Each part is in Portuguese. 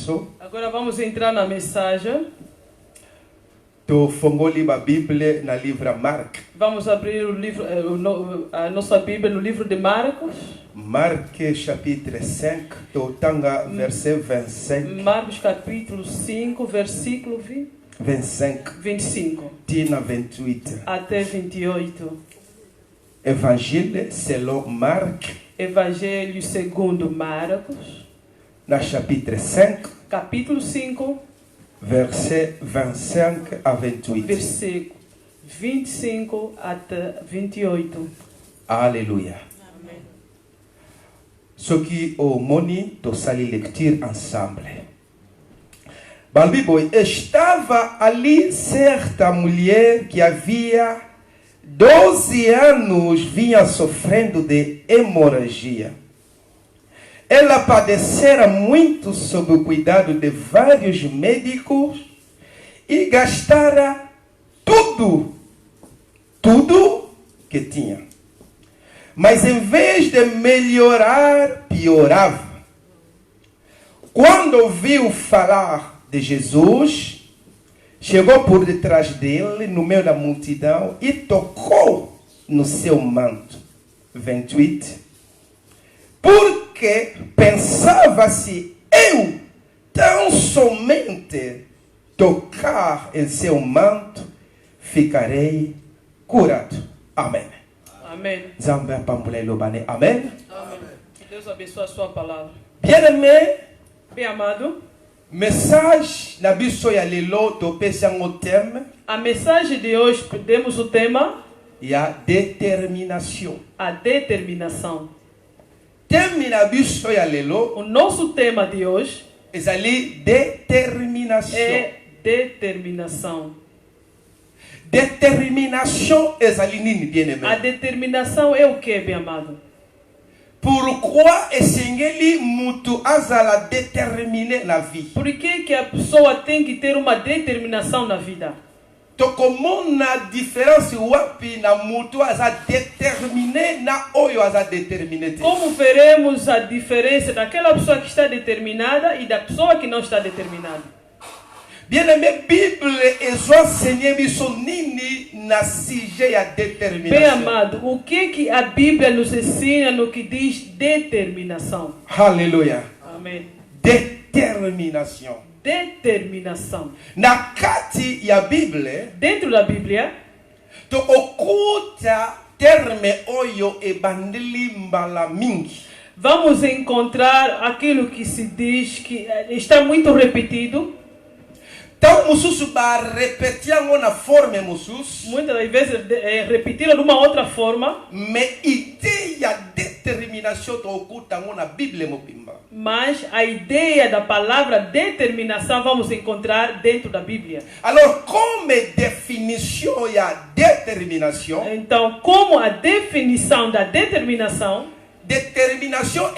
biso. Agora vamos entrar na mensagem. Tofongoli ba Bible na livre Marc. Vamos abrir o livro, a nossa Bíblia no livro de Marcos. Marc chapitre 5, totanga verset 25. Marcos capítulo 5, versículo 25 tina 28. até 28. Évangile selon Marc, Evangelho segundo Marcos, na chapitre 5, capítulo 5, verset 25 a 28. versículo 25 até 28. Alléluia. Amém. Ce qui au moni to sali lecture ensemble. Balbiboy, estava ali certa mulher que havia 12 anos vinha sofrendo de hemorragia. Ela padecera muito sob o cuidado de vários médicos e gastara tudo que tinha. Mas em vez de melhorar, piorava. Quando ouviu falar de Jesus, chegou por detrás dele, no meio da multidão, e tocou no seu manto. 28. Porque pensava, se eu tão somente tocar em seu manto, ficarei curado. Amém. Amém. Zambé Pambulé Lobane. Amém. Amém. Que Deus abençoe a sua palavra. Bien-aimé, Bem amado, message na biso ya lelo to pesango thème a mensagem de hoje temos o tema ya détermination. a determinação. Thème na biso ya lelo O nosso tema de hoje ezali détermination. é determinação. Détermination ezali nini A bien-aimé? determinação é o que, bem amado? Pourquoi esengeli mutu azala déterminé na vie? Por que a pessoa tem que ter uma determinação na vida? Tokomona différence wapi na mutu aza déterminé na oyo aza déterminé te. Como veremos a diferença daquela pessoa que está determinada e da pessoa que não está determinada? Bien-aimé, Bible ezo enseigner biso nini na sujet ya Bem détermination. amado, o que a Bíblia nos ensina no que diz determinação? Alléluia. Amém. Détermination. Determinação. Na kati ya Bible, Dentro da Bíblia, to okuta terme oyo ebandeli mbala mingi. vamos encontrar aquilo que se diz que está muito repetido. Então, mususu ba repetir yango na forme mususu, Muitas das vezes repetido de uma outra forma, mais idée ya détermination to okuta yango na Bible mobimba. mas a ideia da palavra determinação vamos encontrar dentro da Bíblia. Alors, comme définition ya détermination, Então, como a definição da determinação, détermination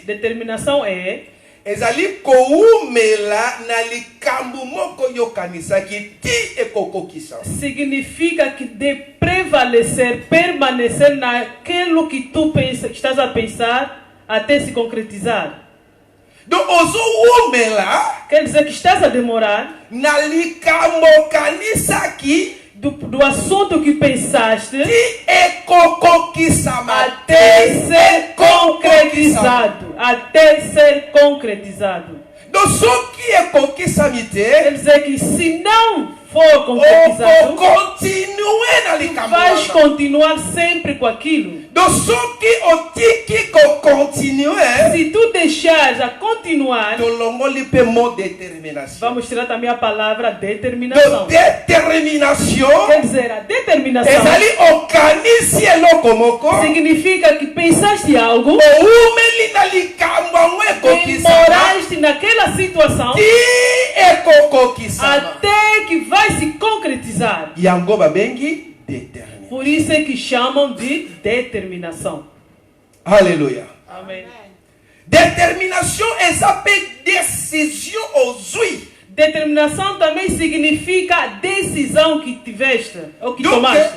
determinação é ezali koumela na likambo moko yokanisaki ti ekokokisa. significa que de prevalecer, permanecer naquilo que tu pensa, estás a pensar até se concretizar. Donc ozoumela Quer dizer que estás a demorar na likambo kanisaki do assunto que pensaste ti ekokokisa até ser concretizado. Até ser concretizado. Donc soki ekokisami Quer te, dizer que se não for concretizado, okokontinue na likambo vais wana. continuar sempre com aquilo. Donc soki otiki kokontinue, Se tu deixares a continuar, tolongoli mpe mo détermination. vamos tirar também a palavra determinação. Donc détermination Quer dizer, a determinação ezali okanisi eloko moko significa que pensaste algo, oumeli na likambo yango ekokisama demoraste naquela situação ti ekokokisama. até que vai se concretizar. Yango babengi détermination. Por isso é que chamam de determinação. Alléluia. Amém. Détermination eza mpe décision ozwi. Determinação também significa a decisão que tiveste, ou que Donc tomaste.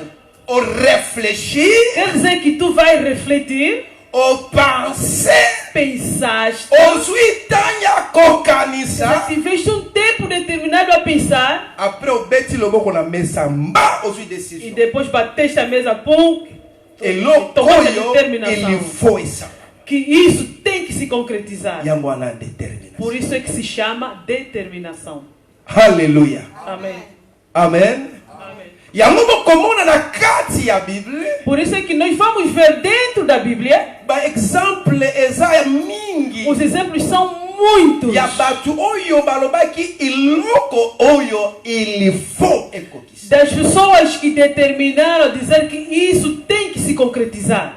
o réfléchir, Quer dizer que tu vai refletir, Opense. pensaste, Ozui tanya kokanisa. já tiveste um tempo determinado a pensar Après obeti loboko na mesa mba ozui e décision. depois bateste a mesa, pum, Eloko tomou a oyo determinação. ele foi ça. que isso tem que se concretizar. Yango wana détermination. Por isso é que se chama determinação. Alléluia. Amém. Amen. Amém. Yango bokomona na kati ya Bible. Por isso é que nós vamos ver dentro da Bíblia, Ba exemple eza mingi. os exemplos são muitos. Ya batu oyo balobaki iloko oyo il faut ekokisa. Das pessoas que determinaram dizer que isso tem que se concretizar.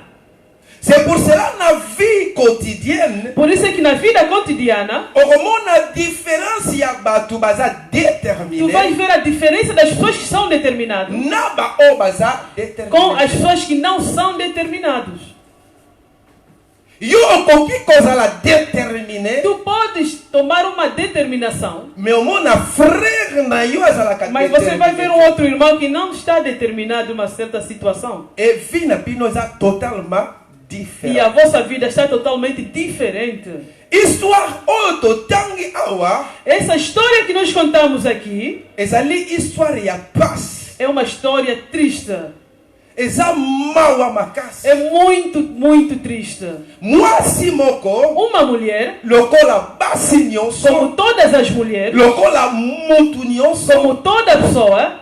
C'est pour cela na vie quotidienne Por isso é que na vida cotidiana, okomona différence ya batu baza tu vais déterminé ver a diferença das pessoas que são determinadas na ba o baza com as déterminé. pessoas que não são determinadas. Yo okoki kozala déterminé Tu podes tomar uma determinação, mais omona frère na yo azalaka mas você vai ver um déterminé. outro irmão que não está determinado em uma certa situação. Et vie na bino eza totalement E a différent. vossa vida está totalmente diferente. Histoire oyo totangi awa Essa história que nós contamos aqui ezali histoire ya pasi. é uma história triste. Eza mawa makasi. É muito, muito triste. Mwasi moko Uma mulher, lokola basi nyonso, como todas as mulheres, lokola mutu nyonso, como toda pessoa,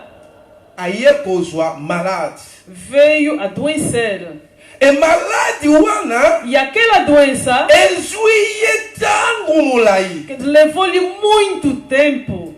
aye kozwa malade. veio a adoecer. E malade wana E aquela doença ezwi ye tango molai. que levou-lhe muito tempo.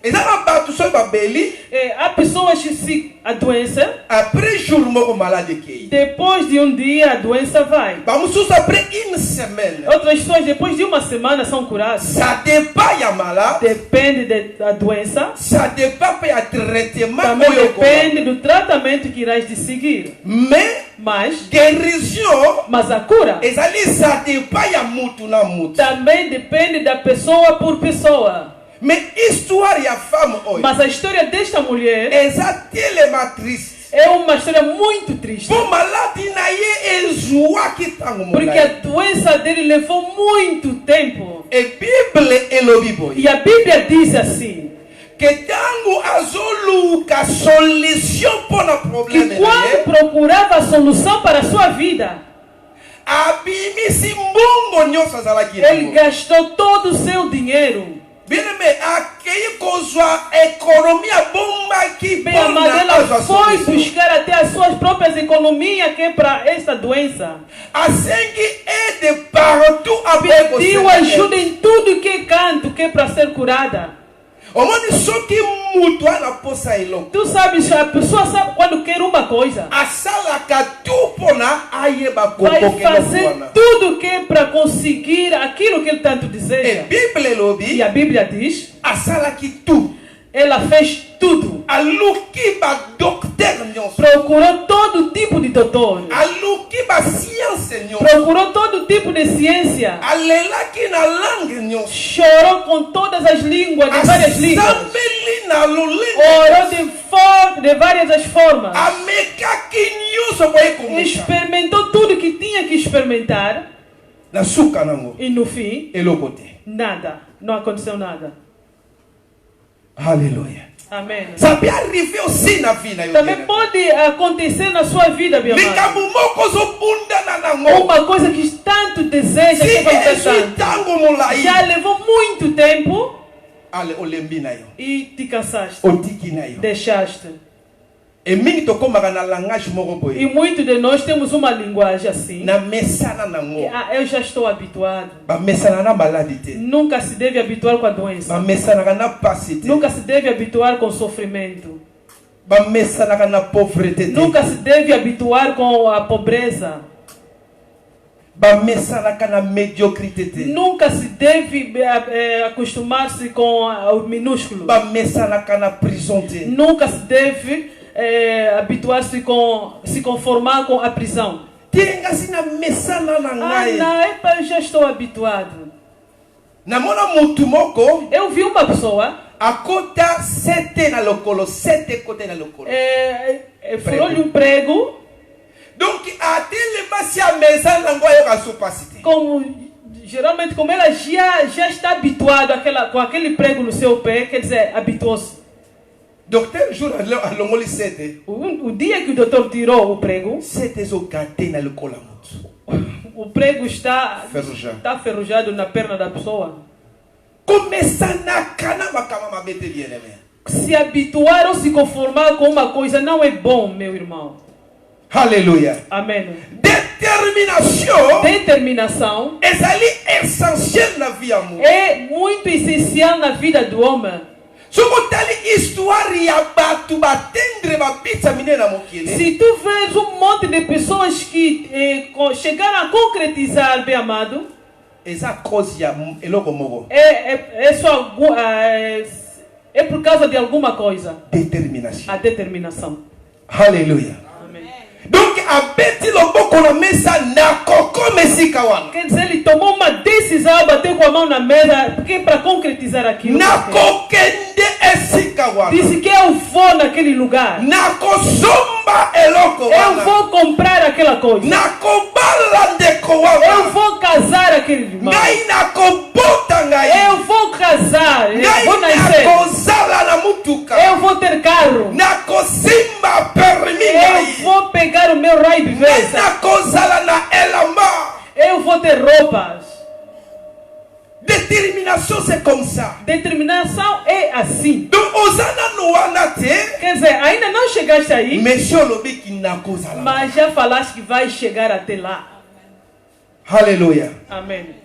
Eza na bato soki babeli Há pessoas que se adoecem, après jour moko malade ekei. depois de um dia a doença vai. Bamosusu après une semaine. Outras pessoas, depois de uma semana, são curadas. Ça dépend ya malade. Depende da doença. Ça dépend pe ya traitement Também oyo okoba. depende do tratamento que irás de seguir. Mais Mas guérison a cura ezali ça dépend ya mutu na mutu. também depende da pessoa por pessoa. Mais histoire ya femme oyo Mas a história desta mulher eza tellement triste. é uma história muito triste. Po maladi na ye ezwaki tango Porque a molai. doença dele levou muito tempo. E Bible elobi boye. E a Bíblia diz assim, Que tango azoluka solution pona que problème na quando ye, procurava a solução para a sua vida, abimisi mbongo nyonso azalaki ele nango. gastou todo o seu dinheiro. Bien-aimé, akei kozwa economia bombaki Bem, a pona Madela azwa foi solution. buscar até as suas próprias economias que é para esta doença. Asengi aide partout avec Pediu ajuda em tudo que é canto, que é para ser curada. omoni soki mutu ana posa eloko Tu sabes, a pessoa sabe quando quer uma coisa, asalaka tu mpona ayeba vai kokokeloko fazer wana. tudo que é para conseguir aquilo que ele tanto E deseja. Bible E elobi a Bíblia diz, asalaki tu ela fez tudo. aluki badokter nyonso Procurou todo tipo de doutor. aluki basianse nyonso Procurou todo tipo de ciência. alelaki na langue nyonso Chorou com todas as línguas, de várias línguas. asambeli na lolenge Orou de várias as formas. amekaki nyonso boye komeka Experimentou tudo que tinha que experimentar. na suka nango E no fim, eloko te. nada. Não aconteceu nada. Alléluia. Amém. Ça peut arriver aussi na vie na yo. Também pode acontecer na sua vida, meu amado. Likambo moko ozobundana nango. Uma coisa que tanto deseja, Si que vai ezwi tanto. tango molai. Já levou muito tempo Ale olembi na yo. e te cansaste. Otiki na yo. Deixaste. E mingi tokomaka na langage moko E boye. muitos de nós temos uma linguagem assim. Na mesana nango. Eu já estou habituado. Bamesana na maladi te. Nunca se deve habituar com a doença. Bamesanaka na pasi te. Nunca se deve habituar com o sofrimento. Bamesanaka na pauvreté te. Nunca se deve habituar com a pobreza. Bamesanaka na médiocrité te. Nunca se deve acostumar-se com o minúsculo. Bamesanaka na prison te. Nunca se deve habituar-se com, se conformar com a prisão. Tenga sina mesana na ngai. Eu já estou habituado. Namona mutu moko Eu vi uma pessoa, akota sete na lokolo, sete kote na lokolo. furou-lhe um prego, Donc, atelema si a mesa nango ayo kasopasite. Como, geralmente, como ela já está habituada com aquele prego no seu pé, quer dizer, habituou-se. Docteur jour alongoli sete. O dia que o doutor tirou o prego, Sete zo gate na lokola mutu. o prego está ferrujado na perna da pessoa. Começa na cana makama mabete bien aimé. Se habituar ou se conformar com uma coisa não é bom, meu irmão. Alléluia. Amém. Determination. Determinação Ezali essentiel na vie amour. é muito essencial na vida do homem. Sokotali histoire ya batu batendre babitsa mine na mokili. Se tu vês monte de pessoas que chegaram a concretizar, bem amado, Eza cause ya eloko moko. É por causa de alguma coisa. Determination. A determinação. Alléluia. Amém. Donc abeti loboko na mesa na koko mesika wana. Quer dizer, ele tomou uma decisão, bateu com a mão na mesa, porque para concretizar aquilo. Na kokende esika wana. Disse que eu vou naquele lugar. Na kosomba eloko wana. Eu vou comprar aquela coisa. Na kobala ndeko wana. Eu vou casar aquele irmão. Ngai na kobota ngai. Eu vou casar. Eu Ngai vou na nascer. kozala na mutuka. Eu vou ter carro. Na kosimba permis Eu ngai. vou pegar o meu raio de Ngai veza. na kozala na elamba. Eu vou ter roupas. Détermination c'est comme ça. Determinação é assim. Donc ozana no wana te. Quer dizer, ainda não chegaste aí, Monsieur lobi ki na kozala. mas já falaste que vai chegar até lá. Alléluia. Amém.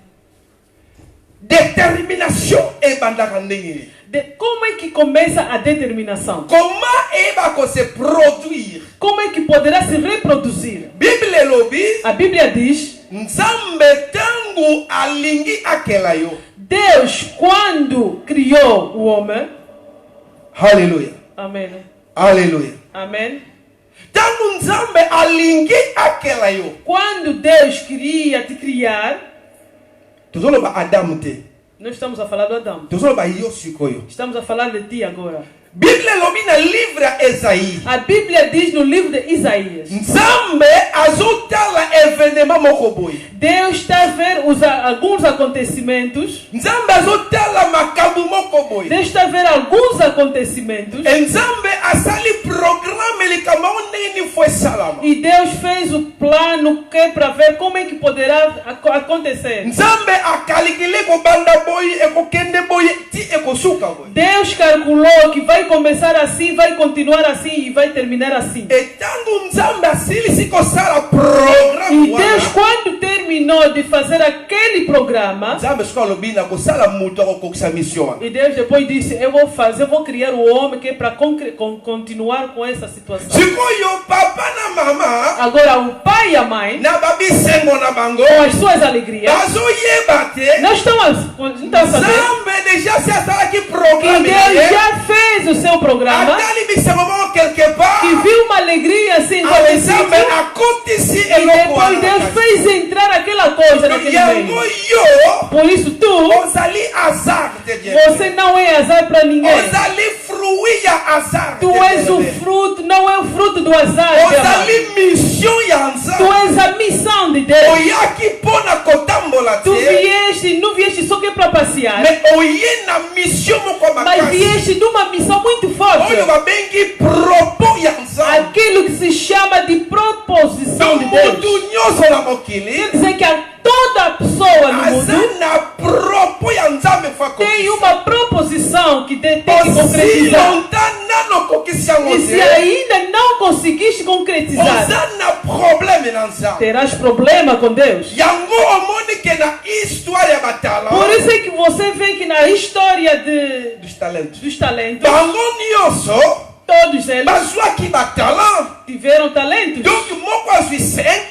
Détermination ebandaka ndenge. Como é que começa a determinação? Comment eba ko se produire? Como é que poderá se reproduzir? Bible lobi A Bíblia diz: nzambe tangu alingi akela yo. Deus, quando criou o homem, Alléluia. amém, Alléluia. amém. Tangu nzambe alingi akela yo. Quando Deus queria te criar, Tozoloba Adam te. nós estamos a falar do Adão. Tozoloba yo sikoyo. Estamos a falar de ti agora. Bible lobi na livre Esaïe. A Bíblia diz no livro de Isaías: Nzambe azotala événement moko boye. Deus está a ver alguns acontecimentos. Nzambe azotala makambo moko boye. Deus está a ver alguns acontecimentos. Nzambe asali programme likambo ndenge foi salama. E Deus fez o plano que é para ver como é que poderá acontecer. Nzambe akalikile ko banda boye ekokende boye ti ekosuka boye. Deus calculou que vai começar assim, vai continuar assim e vai terminar assim. Etangu nzambe asilisi kosala programme E Deus, quando terminou de fazer aquele programa, nzambe soka lobi na kosala mutu akokokisa mission wana. e Deus depois disse: eu vou criar o homem que é para continuar com essa situação. Sikoyo papa na mama Agora o pai e a mãe, na babisengo na bango com as suas alegrias, bazoyeba te não estão a saber nzambe deja si asalaki que programme Deus já fez o seu programa, atali bisengo moko quelque part que viu uma alegria assim, nzambe akotisi e eloko depois Deus wana. fez entrar aquela coisa naquele Yango meio. yo Por isso tu, ozali hasard de Dieu. você não é azar para ninguém. Ozali fruit ya hasard Tu de és o Dieu. fruto, não é o fruto do azar. meu amado. Ozali mission ya Tu nzambe. és a missão de Deus. Oyaki mpona kotambola Tu te não vieste só que é para passear, mais oye na mission moko mas makasi vieste numa missão muito forte. oyo babengi propos ya nzambe. Aquilo que se chama de proposição de Deus. Mutu nyonso na mokili Quer dizer que toda pessoa no aza mundo na propos ya nzambe fa tem uma proposição que tem que osi concretizar. longtemps nano okokisi yango E se te ainda não conseguiste concretizar, oza na problème na nzambe. terás problema com Deus. Yango omoni ke na histoire ya batala Por isso é que você vê que na história dos talentos dos talentos, bango nyonso todos eles bazwaki batala. tiveram talentos. Donc moko azwi 5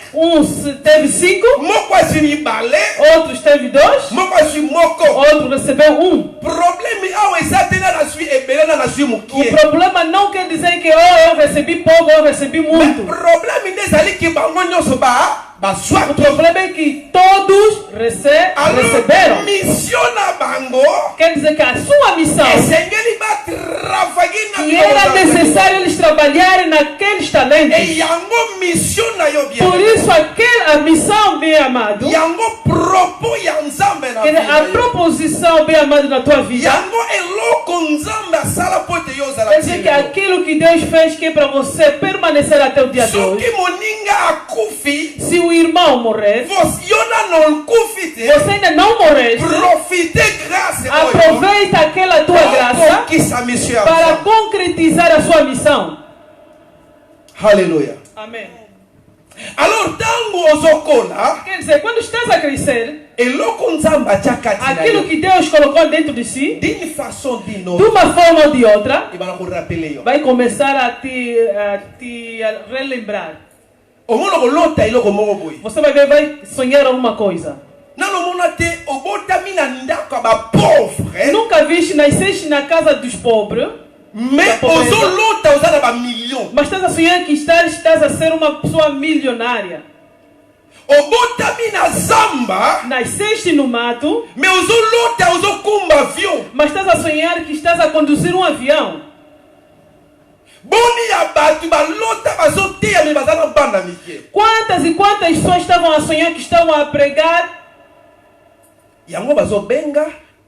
Teve 5, moko azwi mibale outros teve 2, moko azwi moko. outro recebeu 1. Problème awa eza te na nazwi ebele na nazwi O mokie. problema não quer dizer que eu recebi pouco, eu recebi Mais muito. problème nde ezali ki bango nyonso O bazwaki. problema é que todos receberam. Alors mission na bango Quer dizer que a sua missão esengeli travailler E era necessário eles trabalharem naqueles talentos. Et yango mission na yo bien. Por isso, a missão, bem amado, Yango propos ya nzambe na vida. a proposição, bem amado, na tua vida, Yango eloko nzambe asala po te yo zala quer dizer que aquilo que Deus fez que é para você permanecer até o dia de hoje. Soki moninga akufi, Se o irmão morrer, yo na non kufi te. você ainda não morreste, Profite grâce aproveita aquela tua graça que sa mission ya para nzambe. concretizar a sua missão. Alléluia. Amém. Alors tango ozokola, Quer dizer, quando estás a crescer, eloko nzambe atiakati na aquilo yo. que Deus colocou dentro de si, D'une façon d'une de autre, uma forma ou de outra, il va nous rappeler yo. vai começar a te relembrar. Omono kolota eloko moko boye. Você vai ver, vai sonhar alguma coisa. Nano mona te obotami na ndako ya ba pauvre, Nunca viste, nasceste na casa dos pobres, mais ozolota oza na ba million. mas estás a sonhar que estás a ser uma pessoa milionária. Obotami na zamba, Nasceste no mato, mais ozolota ozokumba avion. mas estás a sonhar que estás a conduzir um avião. Boni ya batu balota bazoteya me baza na banda mike. Quantas e quantas pessoas estavam a sonhar que estavam a pregar? Yango bazobenga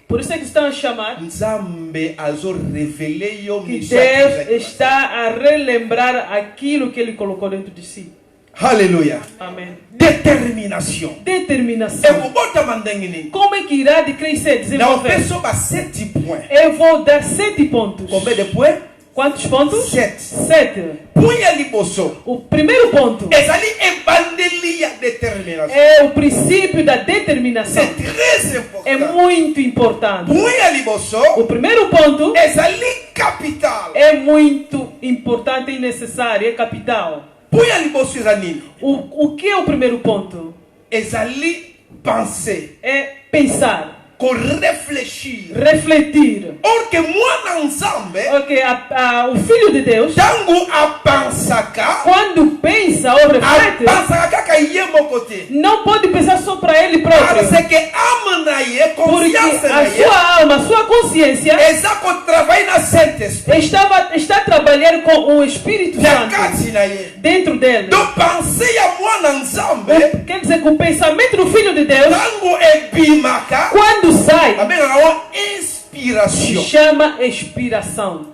Por isso é que estão a chamar nzambe azo revele yo que mission. Deus está a relembrar aquilo que Ele colocou dentro de si. Alléluia. Amém. Determination. Determinação. Ekobota mandenge nini? Como é que irá de crescer, Na desenvolver? opeso ba 7 points. Eu vou dar 7 pontos. Combien de points? Quantos pontos? 7. 7. Point ya liboso. O primeiro ponto Ezali ebandeli ya determination. é o princípio da determinação. C'est très É important. muito importante. Point ya liboso O primeiro ponto ezali capital. é muito importante e necessário, é capital. Point ya liboso eza nini? O que é o primeiro ponto? Ezali penser, É pensar, réfléchir. refletir. Or que mwana nzambe Ok, o Filho de Deus, tango apansaka quando pensa ou reflete, apansaka kaka ye moko te. não pode pensar só para ele próprio. Parce que ame na ye, Porque conscience na a ye, sua alma, a sua consciência eza kotravaille na Saint-Esprit. está a trabalhar com o Espírito Na Santo kati na ye. dentro dele. Do penser ya mwana nzambe Quer dizer que o pensamento do Filho de Deus, tango ebimaka quando sai, babengaka ngo inspiration. chama expiração.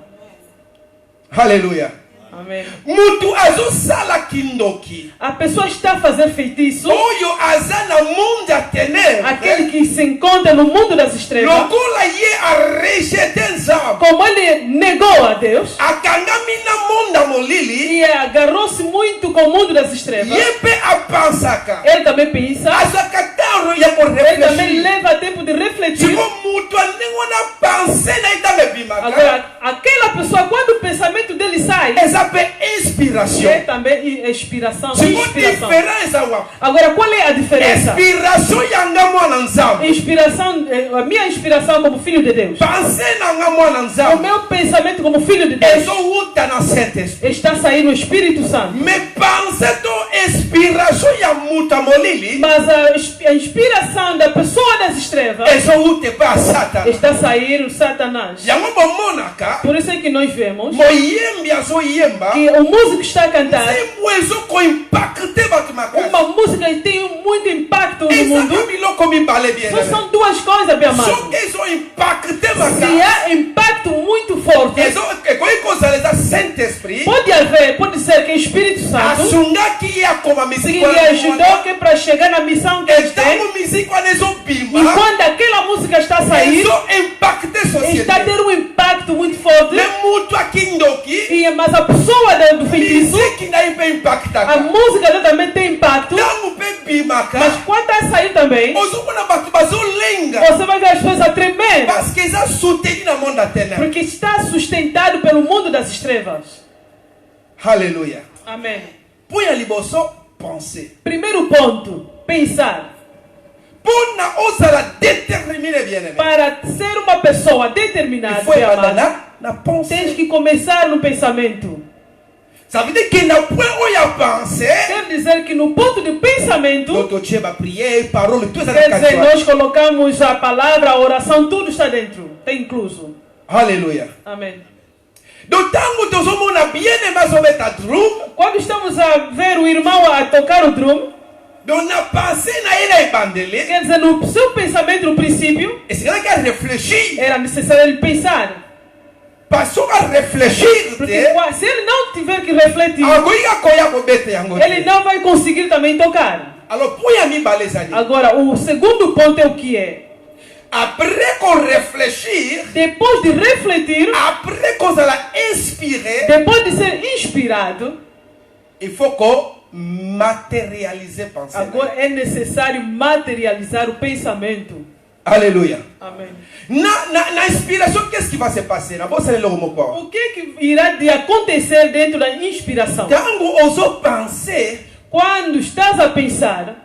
Alléluia. Amém. Mutu azosala kindoki A pessoa está a fazer feitiço, oyo aza na monde ya ténèbres aquele que se encontra no mundo das estrelas, lokola ye arejete nzambe como ele negou a Deus akangami na monde ya molili e agarrou-se muito com o mundo das estrelas, ye mpe apansaka ele também pensa, azwaka ntango ya ele também koreflechir leva tempo de refletir. siko mutu andenge wana pense na ye ntango ebimaka Agora, aquela pessoa, quando o pensamento dele sai, eza mpe inspiration é também inspiração. siko Inspiração. diference awa Agora, qual é a diferença? inspiration yanga mwana nzambe Inspiração, a minha inspiração como filho de Deus, pense nanga mwana o nzambe meu pensamento como filho de Deus ezowuta na Saint-Esprit está saindo no Espírito Santo. mais pense to inspiration ya mutu ya molili Mas a inspiração da pessoa das estrelas ezowuta epai ya satana está saindo Satanás. yango bomonaka Por isso é que nós vemos moyembi azoyemba que o músico está a cantar nzembo ezokoimpacte bato makasi uma música que tem muito impacto no mundo. ezaka biloko mibale bien Só são duas coisas, meu amado. soki ezoimpacte Se makasi há impacto muito forte, ekoki kozala eza Saint-Esprit pode ser que o Espírito Santo asungaki ye akoma que misiki lhe ajudou que para chegar na missão que ele tem. etango misiki wana E ezobima quando aquela música está a sair, ezoimpacte está a société ter um impacto muito forte. me mutu akindoki Mas a pessoa do feitiço, misiki na ye mpe a impactaka música dela também tem impacto. ntango mpe bimaka Mas quando está a sair também, ozomona bato bazolenga você vai ver as pessoas a tremer. parce que eza soutenu na monde ya ténèbre Porque está sustentado pelo mundo das estrelas. Alléluia. Amém. Pour ya liboso penser Primeiro ponto, pensar. mpona ozala déterminé bien-aimé Para ser uma pessoa il determinada, faut meu ebanda amado, na tens pensée. que começar no pensamento. Ça veut dire que na point oyo ya pensée Quer dizer que no ponto de pensamento, totie baprière parole tout eza quer na dizer, kati wana. nós colocamos a palavra, a oração, tudo está dentro, está incluso. Alléluia. Amém. Donc, tango tozomona bien aimé azobeta drum. Quando estamos a ver o irmão a tocar o drum, Donc, na pensée na ele ebandele. quer dizer, no seu pensamento, no princípio, Et c'est là qu'il a réfléchi. era necessário ele pensar. Parce qu'on réfléchir. Porque se ele não tiver que refletir, Agoiga koya kobete yango. ele não vai conseguir também tocar. Alors, pour yami balezani. Agora, o segundo ponto é o que é. Après qu'on réfléchir, Depois de refletir, après qu'on a inspiré, depois de ser inspirado, il faut qu'on matérialise pensée. agora é necessário materializar o pensamento. Alléluia. Amém. Na inspiration, qu'est-ce qui va se passer? Na bossa le romoko. O que irá de acontecer dentro da inspiração? Tango oso penser, Quando estás a pensar,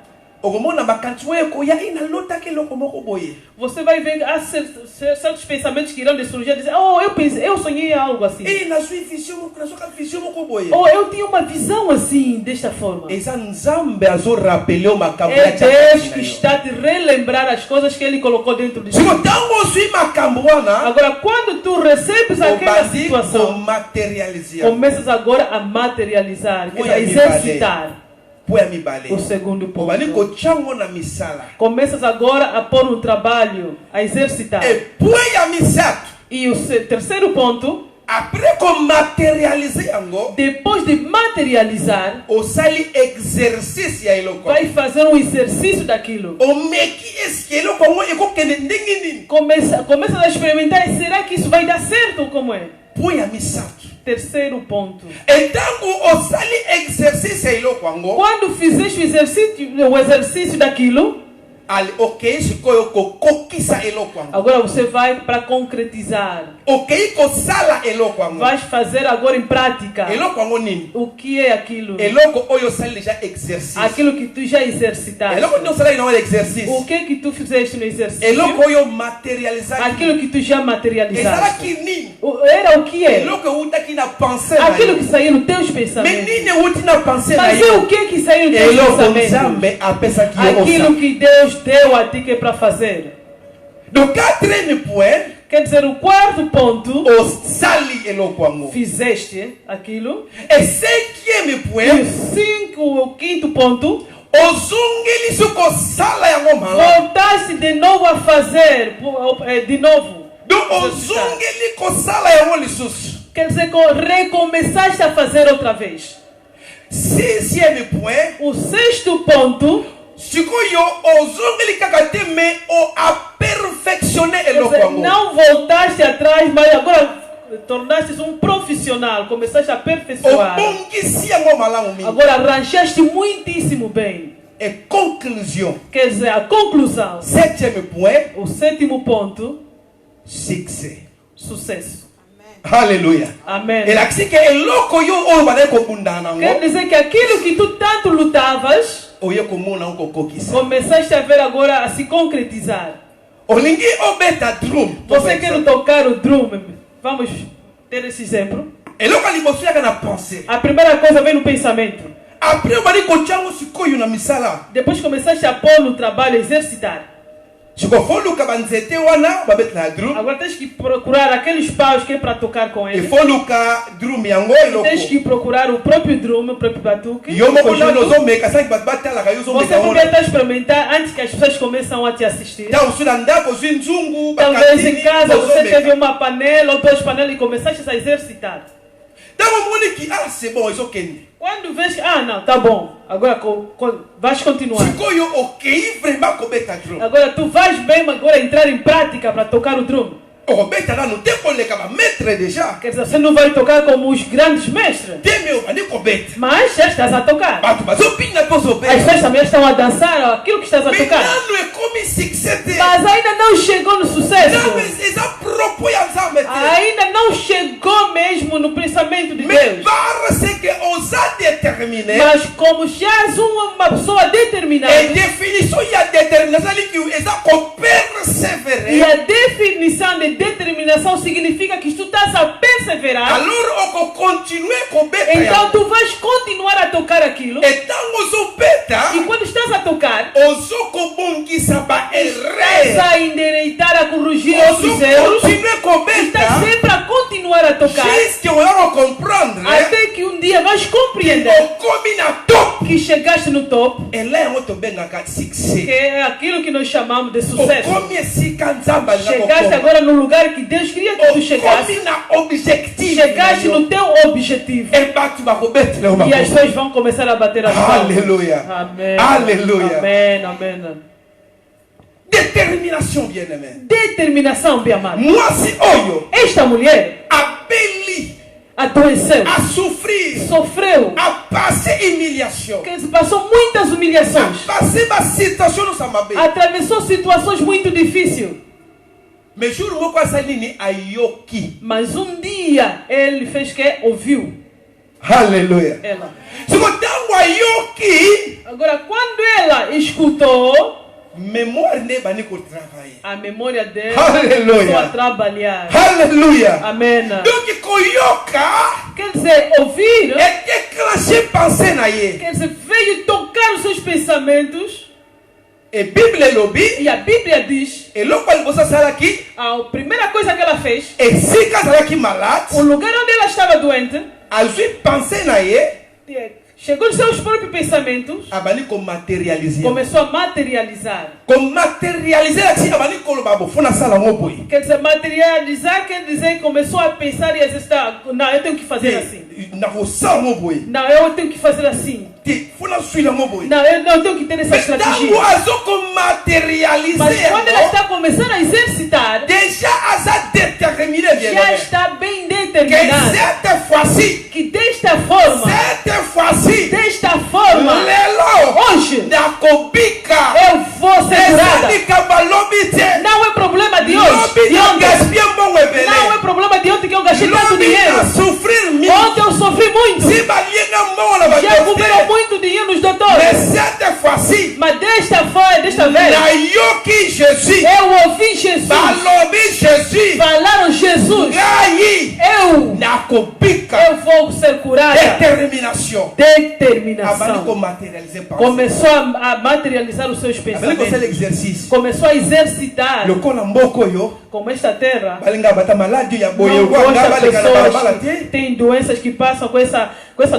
ogomona bakantuwe ko ya ina lota ke lokomoko boye. você vai ver há certos pensamentos que irão de surgir e dizer: oh, eu sonhei algo assim. E na sua vision, na sua vision moko boye. Oh, eu tinha uma visão assim, desta forma. Eza nzambe azo rappeler o makambo É ya Deus que está a te relembrar as coisas que Ele colocou dentro de ti. Siko tango osui makambo wana, Agora, quando tu recebes aquela obandi ko situação, materialiser. começas agora a materializar, quer dizer, a exercitar. Poya mibale. O segundo Obandi ponto. ko chango na misala. Começas agora a pôr um trabalho, a exercitar. E poya misato. E o terceiro ponto, Après qu'on matérialise yango, depois de materializar, osali exercice ya eloko. vai fazer um exercício daquilo. Omeki eske eloko ngo ekokende ndenge nini? Começa a experimentar, será que isso vai dar certo ou como é? Poya misato. Terceiro ponto. E tango osali exercice ya eloko yango, Quando fizeste o exercício daquilo, ali okei sikoyo kokokisa eloko yango. agora você vai para concretizar. Okei kosala eloko yango. Vais fazer agora em prática. Eloko yango nini? O que é aquilo? Eloko oyo osali déjà exercice. Aquilo que tu já exercitaste. Eloko nini osali na exercice? O que tu fizeste no exercício? Eloko oyo materializaki. Aquilo que tu já materializaste. Ezalaki nini? Era o que é? Eloko eutaki na pensée na Aquilo yo. que saiu nos teus Mais pensamentos. nini euti na pensée na Mas é yo? o que saiu nos teus Eloko pensamentos? nzambe apesaki yo Aquilo osala. que Deus deu a ti que é para fazer. Donc quatrième point, Quer dizer, o quarto ponto, osali eloko yango. fizeste aquilo. Et cinquième E point, o quinto ponto, ozongeli kosala yango malamu. voltaste de novo a fazer, de novo. Donc ozongeli kosala yango lisusu. Quer dizer, recomeçaste a fazer outra vez. Sixième point, O sexto ponto, sikoyo ozongeli kaka te mais o aperfectionner quer eloko dizer, yango. não voltaste atrás, mas agora tornaste um profissional, começaste a aperfeiçoar. Obongisi yango malamu mingi. Agora arranjaste muitíssimo bem. Et conclusion, Quer dizer, a conclusão, septième point, o sétimo ponto, succès. sucesso. Alléluia. Amém. Elakisi ke eloko yo oyo bazali kobundana Quer yango, dizer que aquilo que tu tanto lutavas, oye komona yango kokokisa. começaste a ver agora a se concretizar. Olingi obeta drum. Você quer tocar o drum? Vamos ter esse exemplo. eloko ya liboso yaka na pensée. A primeira coisa vem no pensamento. Après obali kotia yango sikoyo na misala. Depois começaste a pôr no trabalho, exercitar. Sikofoluka banzete wana babetela drum. Agora tens que procurar aqueles paus que é para tocar com ele. Efoluka drum yango eloko. Tens que procurar o próprio drum, o próprio batuque. Yo moko nano conjunto. ozomeka sanki bato batalaka yo Você ozomeka podia wana. até experimentar antes que as pessoas começam a te assistir. Ta osu na ndako ozwi nzungu Talvez em bakatini casa você teve ozomeka. uma panela ou duas panelas e começaste a exercitar. Tango omoni ki c'est bon ezokende. Quando vês, não, tá bom. Agora vais continuar. Sikoyo okei vraiment kobeta drum. Agora tu vais bem agora entrar em prática para tocar o drum. Okobeta nano te koleka bamaître déjà. Quer dizer, você não vai tocar como os grandes mestres. Te me obandi kobeta. Mas já estás a tocar. Bato bazopinga mpe As ozobeta. pessoas também estão a dançar aquilo que estás a Mais tocar. nano ekomi succès te. Mas ainda não chegou no sucesso. Nzambe eza propos ya nzambe te. Ainda não chegou mesmo no pensamento de Mais Deus. parce que oza déterminé. Mas como já és uma pessoa determinada, Et définition ya détermination ali ki eza e kopersévérer. a definição de determinação significa que tu estás a perseverar, Alors okokontinue kobeta então yango. tu vais continuar a tocar aquilo. Et ntango ozobeta E quando estás a tocar, ozokobongisa estás baerreur. a endireitar, a corrigir outros erros. Ozokontinue Estás kobeta tocar. Jusqu'à on va comprendre. Até que um dia vais compreender Comme na top. que chegaste no top. Et là on te benga kat Que succès. é aquilo que nós chamamos de sucesso. Comme si kanzamba Chegaste agora no lugar que Deus queria que tu chegasse. Comme na objectif. Chegaste no teu objetivo. Et bah tu vas remettre le E as pessoas vão começar a bater as palmas. Alléluia. Amém. Alléluia. Amém, amém. Détermination, bien-aimé. Determinação, bem amado. Moi, si oyo, Esta mulher appelé adoeceu, à souffrir, sofreu, à passer humiliation, que passou muitas à humilhações, passer ma situation no samabe. atravessou situações muito difíceis. Mais jour où quoi ça nini ayoki. Mas um dia ele fez que ouviu Alléluia. ela. Se vous tango ayoki, Agora, quando ela escutou, mémoire ne bani ko travailler. a memória dela Aleluia. começou a trabalhar. Alléluia. Amém. Donc koyoka Quer dizer, ouvir, et déclencher penser na ye. quer dizer, veio tocar os seus pensamentos. Et Bible lobby, E a Bíblia diz, et l'autre cosa sala ki, a primeira coisa que ela fez, et si ka sala ki malade, o lugar onde ela estava doente, a lui penser na ye, chegou nos seus próprios pensamentos, abani ko materialiser. começou a materializar. Comme matérialiser la tia abani ko loba bo fona sala ngo boy. Quer dizer, materializar quer dizer que começou a pensar e exercitar. Não, eu tenho que fazer assim. Na ko sala ngo boy. Não, eu tenho que fazer assim. Ti fona suila ngo boy. Não, eu tenho que ter essa Mais estratégia. tango azo ko materialiser. Mas quando ela está começando a exercitar, Déjà aza déterminé bien. já está bem Que determinada. cette fois-ci, Que desta forma, lelo hoje, na kobika. eu vou ser curada. Ezali kabalobi te. Não é problema de hoje, Lobi de na ontem. gaspiller mbongo ebele. Não é problema de ontem que eu gastei tanto Lobi dinheiro. na souffrir mingi. Ontem eu sofri muito. Si balienga mbongo na Já badokter. comeram muito dinheiro nos Mais doutores. cette fois-ci, Mas desta vez, nayoki Jésus. eu ouvi Jesus. Balobi Jésus. Falaram Jesus. Ngai Eu na kobika. vou ser curada. Détermination. Abani ko Determinação. matérialiser par. Começou a materializar os seus Abani ko sala pensamentos. exercice. Começou a exercitar. Lokola mboko yo. Como esta terra. Balinga bata malade ya boye Não kwa gosta ngaba leka na balabala pessoas te. tem doenças que passam com essa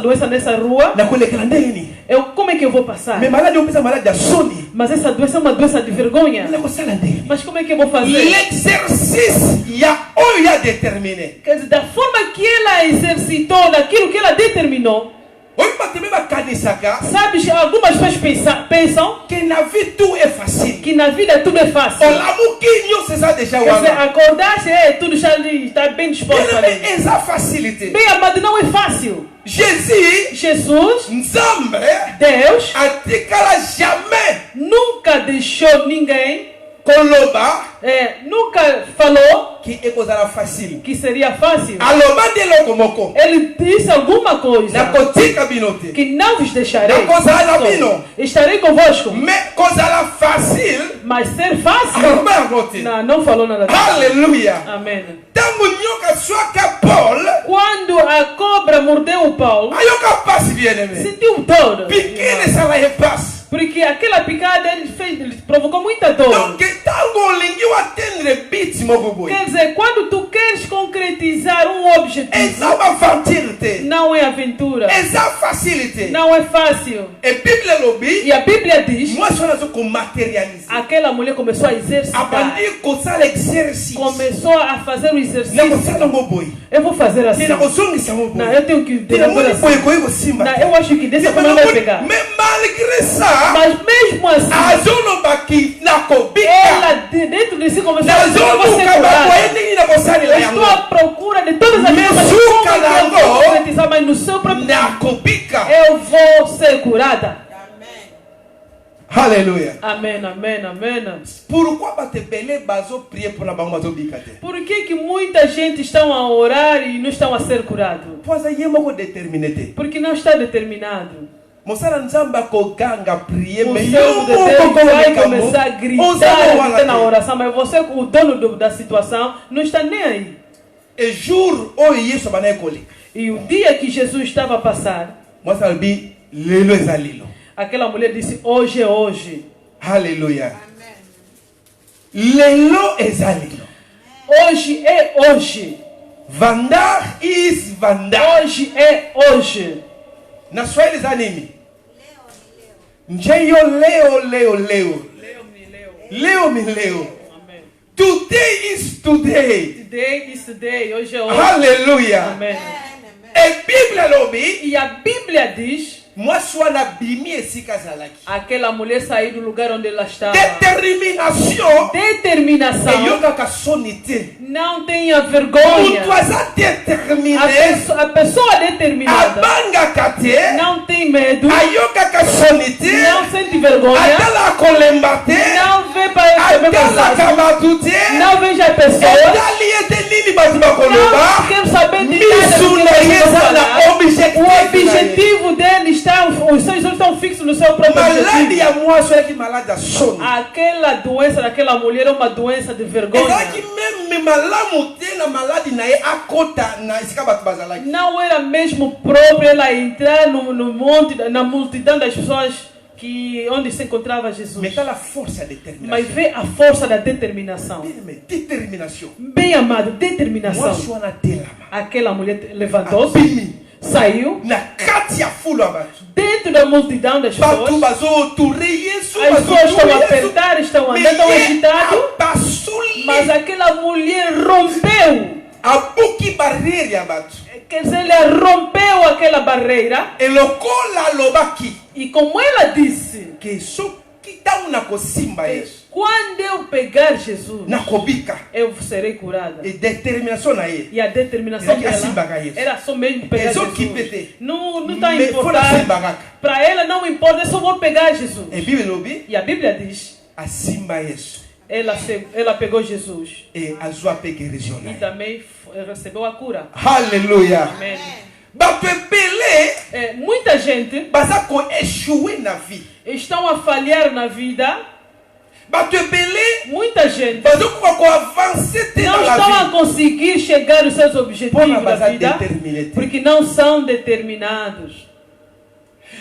doença nessa rua. Na kolekela ndeni. Como é que eu vou passar? Mais malade on pesa malade ya soni. Mas essa doença é uma doença de vergonha. Na ko sala ndeni. Mas como é que eu vou fazer? L'exercice ya oyo ya déterminé. Quer dizer, da forma que ela exercitou, daquilo que ela determinou. Oyo bateme bakanisaka Sabes, algumas pessoas pensam que na vie tout est facile. que na vida tudo é fácil. Olamuki nyonso eza déjà Quer dizer, wana. acordar-se, tudo já ali, está bem disposto ali. Eza facilité. Bem amado, não é fácil. Jésus, Jesus, Nzambe, Deus, atikala jamais nunca deixou ninguém, koloba nunca falou ki ekozala facile. que seria fácil. Aloba nde eloko moko. Ele disse alguma coisa Nakotika bino te. que não vos deixarei. Nakozala Só bino. estarei convosco. Mais kozala facile. Mas ser fácil? Aloba yango te. Não falou nada disso. Alléluia. Amém. Tango nyoka swaka Paul, Quando a cobra mordeu o Paulo, ayoka pasi bien-aimé. sentiu dor. Pequena sala repasse. Porque aquela picada ele provocou muita dor. Donc tango olingi atteindre but moko boy. Quer dizer, quando tu queres concretizar um objetivo, Eza aventure te. não é aventura. Eza facilité. Não é fácil. Et Bible lobi, E a Bíblia diz, moi je nazo ko matérialiser. aquela mulher começou a exercitar. Abandi ko sala exercice. Começou a fazer o Na ko exercício. sala ngo boy. Eu vou fazer assim. Tina ko zongisa ngo Não, boy. eu tenho que Tina fazer ngoni assim. boy ko yego simba. Não, eu acho que dessa forma vai pegar. Mais malgré ça, Mas mesmo assim, azoloba ki na ko bika. ela dentro de si começou a dizer, eu vou ser Nazobuka ba ko curada. endingi na ko sala Eu estou à yango. procura de todas as Mas formas de suca como eu lango. vou concretizar, mas no seu próprio Na tempo, ko bika. eu vou ser curada. Alléluia. Amém, amém, amém. Pourquoi bate belé bazo prier pour na bango bazo bika te? Por que muita gente estão a orar e não estão a ser curados? Poza yemo ko déterminé te. Porque não está determinado. Mosala nzamba ko ganga prier O mais servo de Deus vai começar a gritar na oração, mas você, o dono da situação, não está nem aí. Et jour o yeso bana ekoli. E o dia que Jesus estava a passar, Mosala bi lelo ezalilo. aquela mulher disse, hoje é hoje. Alléluia. Lelo ezalilo. Hoje é hoje. Vandar is vandar. Hoje é hoje. Na Swahili zanimi. Njeyo leo. Leo mi leo. Amém. Today is today. Today is today. Hoje é hoje. Hallelujah. Amém. E Bíblia lobi. E a Bíblia diz: Mwasi wana bimi esika zalaki. aquela mulher saiu do lugar onde ela estava. Determination. Determinação. Eyoka kasonite. Não tenha vergonha. Mutu aza determiné. A pessoa determinada Abanga kate. não tem medo, Ayoka kasonite. não sente vergonha, Atala kolembate. não vem para receber Atala mensagem, kabatute. não veja a pessoa, Etali etenini batima não koloba. quer saber de Misuna nada. yeza na O objetivo. objetivo dele está, os seus olhos estão fixos no seu próprio Maladi objetivo. ya mwasi yaki maladi ya soni. Aquela doença daquela mulher é uma doença de vergonha. Ezalaki meme malamu te na maladi na ye akota na esika bato bazalaki. Não era mesmo próprio ela entrar no monte, na multidão das pessoas onde se encontrava Jesus. Mais dans la force à détermination. Mas vê a força da determinação. Mais détermination. Bem amado, Moi determinação. je suis na telama. Aquela mulher levantou-se, Abimi. saiu Na kati ya fulu abatu. dentro da multidão das Batu pessoas. bazo touré Yesu. As pessoas estão a apertar, estão andando, estão agitados. Mas aquela mulher rompeu. Abuki barrière ya batu. Quer dizer, ela rompeu aquela barreira. Elokola lobaki. E como ela disse, Que soki tamu na kosimba Yesu. quando eu pegar Jesus, Na kobika. eu serei curada. E détermination na ye. E a determinação Era que assim dela baga isso. era só mesmo pegar É só Jesus. que pete. Não está Me fora sem importando. bagaca. Para ela não importa, eu só vou pegar Jesus. E Bíblia lobi. E a Bíblia diz, Asimba Yesu. ela pegou Jesus. E azua pe guérison na E ye. também recebeu a cura. Hallelujah. Amém. Bato ebele. Muita gente Baza ko échouer na vie. estão a falhar na vida. Bato ebele. Muita gente Bazo ko avancer te não na estão a vie. conseguir chegar aos seus objetivos Bona da baza vida determiné te. porque não são determinados.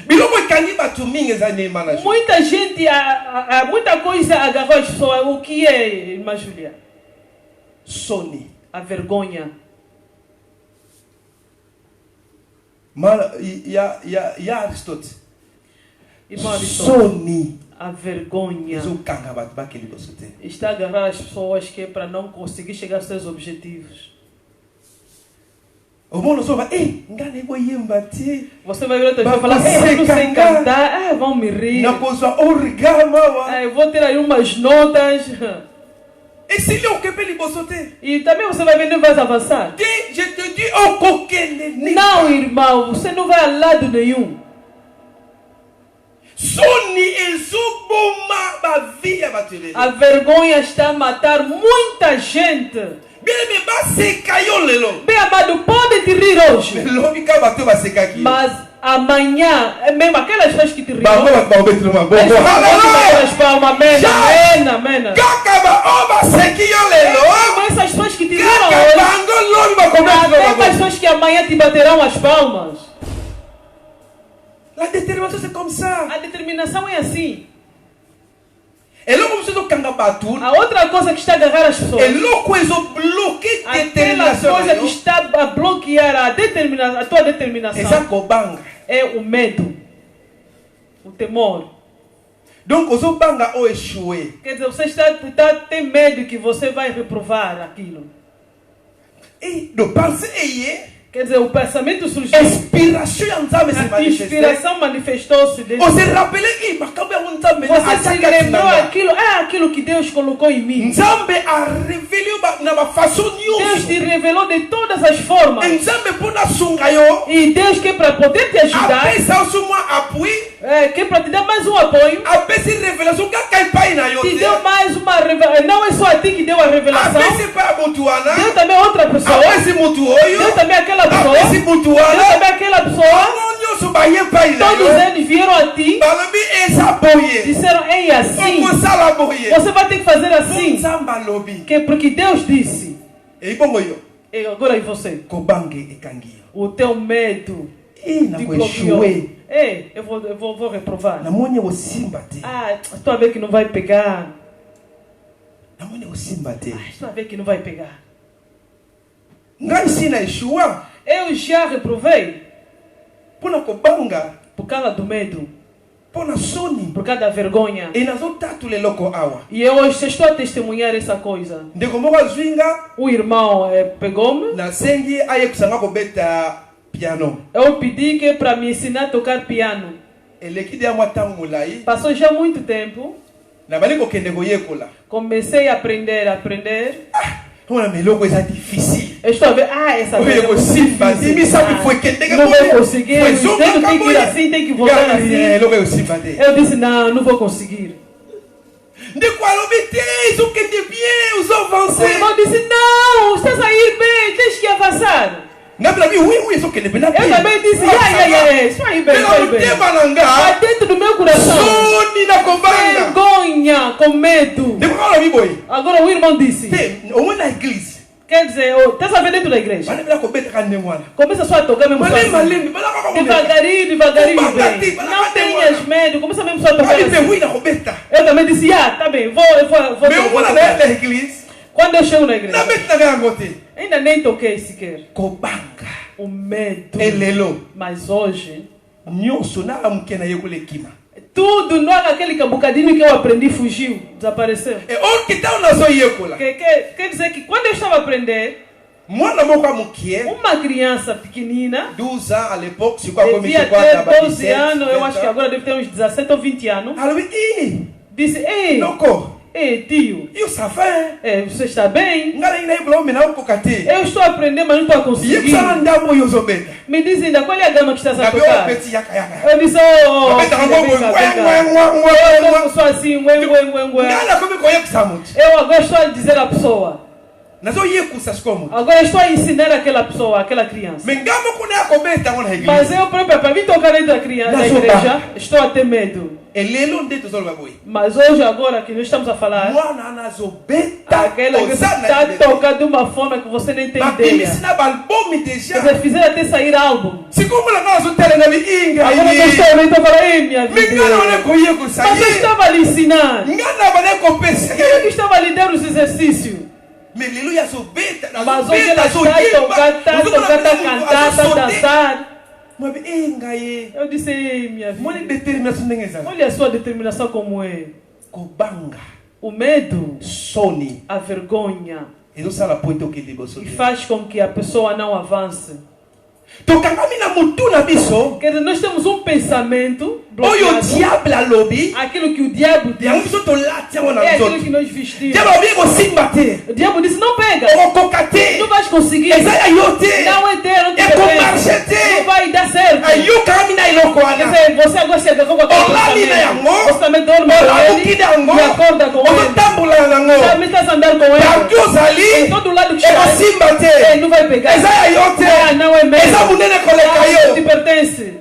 Biloko ekani bato mingi eza ndima na jo. Muita gente, muita coisa agarrou as pessoas. O que é, irmã Júlia? Soni. A vergonha. Mala ya Aristote. Irmão Aristóteles, Soni. a vergonha Ezokanga bato bakeli liboso te. está a agarrar as pessoas que é para não conseguir chegar aos seus objetivos. Omona soba, ngane boyemba te. Você vai ver outra pessoa e falar, eu não sei cantar, vão me rir. Nakozwa origama wa. Eu vou ter aí umas notas. Esili okepe liboso te. E também você vai ver, não vai avançar. Te, je te dis okokende ni. Não, irmão, você não vai a lado nenhum. Soni ezoboma ba vie ya bato ebele. A vergonha está a matar muita gente. Bien baseka yo lelo. Bem amado, pode te rir hoje, Lobi ka bato basekaki. mas amanhã, mesmo aquelas pessoas que te riram, Bango bato baobeti no maboko. aquelas Hallelujah. palmas, amém, amém, amém. Kaka ba o baseki yo lelo. Mas essas pessoas que te riram Kaka hoje, bango lobi bakobeti no até as maboko. pessoas que amanhã te baterão as palmas. La détermination c'est comme ça. A determinação é assim. Eloko msuzo kanga bato. A outra coisa que está a agarrar as pessoas, Eloko ezobloke aquela détermination. coisa que está a bloquear a tua determinação, Eza kobanga. é o medo, o temor. Donc ozobanga o échouer. Quer dizer, você tem medo que você vai reprovar aquilo. Et de penser eye. Quer dizer, o pensamento surgiu, Inspiration ya nzambe se a manifeste. inspiração manifestou-se dentro. On se rappelait makambo ya nzambe na Você se atakati lembrou nanga. aquilo que Deus colocou em mim. Nzambe a révélé na ba façon Deus te nyonso. revelou de todas as formas. Nzambe mpona sunga yo. E Deus quer para poder te ajudar, Apesa oso mwa appui. quer para te dar mais um apoio, Apesi révélation kaka epai na yo te te. deu mais uma revelação. Não é só a ti que deu a revelação, Apesi epai ya motu wana. deu também a outra pessoa, Apesi motu deu oyo. também aquela pessoa, Apesi motu deu wana. também aquela pessoa. Bango nyonso baye epai na Todos yo. eles vieram a ti, Balobi eza boye. disseram, ei, assim, Okosala boye. você vai ter que fazer assim, Nzambe alobi. que porque Deus disse. Ebongo yo. E agora e você? Kobange ekangi yo. O teu medo Na te ko bloqueou. échouer. Ei, eu vou reprovar. Namoni osimba te. Estou a ver que não vai pegar. Namoni osimba te. Estou a ver que não vai pegar. Ngai nasi na Yeshua. Eu já reprovei Pona kobanga. por causa do medo, Pona soni. por causa da vergonha. E nazotatu leloko awa. E eu hoje estou a testemunhar essa coisa. Ndeko moko azwinga. O irmão pegou-me. Na sengi aye kusanga kobeta piano. Eu pedi que para me ensinar a tocar piano. Eleki dia mwatangu mulai. Passou já muito tempo. Na bali kokende koyekola. Comecei a aprender. Ona meloko eza difficile. Eu estou a ver, essa Oye, coisa é muito Simba, difícil. Dimi sabe foi que tem que Não vou comer. conseguir. Foi O zumba, dedo tem que ir acabou. assim, tem que voltar assim. Logo eu Simba de. Eu disse, não vou conseguir. De qual obter, o que de bien, os O avanços. irmão disse, não, estás a ir bem, tens que avançar. Na pra mim, oui, isso que de bem. Eu também disse, isso aí bem, Pelo bem. tema Mas nanga. dentro do meu coração, Soni na kobanga. vergonha, com medo. De qual mi boy. Agora o irmão disse, Tem, ou na igreja. quer dizer, estás a ver dentro da igreja? Mas não kobeta kande mwana. Começa só a tocar mesmo Malem, sozinho. malem, malaka Devagarinho, bem. Não tenhas medo, começa mesmo só a tocar Pode ter assim. ruim na kobeta. Eu também disse, tá bem, vou Meu mwana na igreja. Quando eu chego na Na igreja, beta na gangote. ainda nem toquei sequer. Kobanga. O medo. Elelo. Mas hoje, Nyonso na amkena yekule kima. tudo, não é aquele bocadinho que eu aprendi, fugiu, desapareceu. E o que tá na zo yekola. Quer dizer que quando eu estava a aprender, Mwana moko amukie. uma criança pequenina, 12 ans à l'époque, c'est quoi comme devia ter 12 anos, eu acho que agora deve ter uns 17 ou 20 anos, Alors oui, disse, ei, noko. tio, Eu safa. você está bem? Ngara ina iblo mina ukokate. Eu estou a aprender, mas não estou a conseguir. Yeksa ndambo yozobeta. Me diz ainda, qual é a gama que estás a Na beo tocar? peti yaka yaka. Eu disse, Beta filha, ngo vem cá, vem cá. Eu sou assim, Ngala como ko yeksa mut. Eu agora estou a dizer à pessoa. Nazo yekusa skomo. Agora estou a ensinar aquela pessoa, aquela criança. Mengamo kuna kobeta ngona Mas igreja. eu próprio, para mim tocar dentro da criança, da igreja, estou a ter medo. Elelo ndeto zolwa boy. Mas hoje, agora que nós estamos a falar, Mwana nazobeta. aquela que está tocando de uma forma que você nem tem ideia. Babimisina balbomi Quer deja. dizer, fizeram até sair álbum. Se como la nazo tele na inga. Agora eu estou olhando e falando, ei minha vida. Mengana ole ko yekusa. Mas eu estava a lhe ensinar. Ngana bane ko pesa. Eu que estava a lhe dar os exercícios. Mais aleluia zobeta. Mas hoje ela está a tocar, está a cantar, está a dançar. Mas inga ye. Eu disse, ei minha Mwana vida. determinação nengeza. Olha a sua determinação como é. Kobanga. O medo, Soni. a vergonha, Ezo sala poito que liboso. que faz com que a pessoa não avance. Tokangami na mutu na biso. Quer dizer, nós temos um pensamento Oyo bloqueado. diable alobi. Aquilo que o diabo diz Yango biso tolati yango na é aquilo nzoto. que nós vestimos. Diable obi kosimba te. O diabo disse, não pega, Okokoka te. não vais conseguir. Eza ya yo te. Não é ter, não te Ekomarche te. não vai dar certo. Ayokangami na iloko Quer wana. dizer, você agora chega com aquele Olali na yango. pensamento. Você também dorme com Olabuki ele na yango. e acorda com ele. Ozotambola na yango. Também estás a andar com ele. Partout Em ozali. todo lado que está, Ekosimba ele te. não vai pegar. Eza ya yo te. Não é mesmo. Eza munene koleka Não te yo. pertence.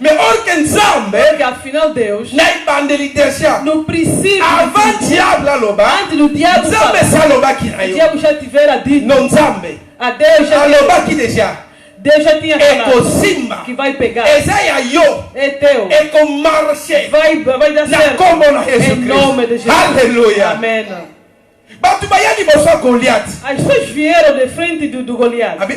Mais or que nzambe. Porque afinal Deus, Na ibandeli deja. no princípio, Avant diable aloba. antes do diabo Nzambe falar, salobaki na o yo. diabo já tivera dito, Non nzambe. a Deus já Alobaki deja. tinha falado Ekosimba. que vai pegar. Eza ya yo. É teu. Ekomarche. Vai dar Na certo. kombo na Jesus Em nome de Christ. Jesus. Alléluia. Amém. Batu bayani boso Goliath. As pessoas vieram de frente do Goliath. Abi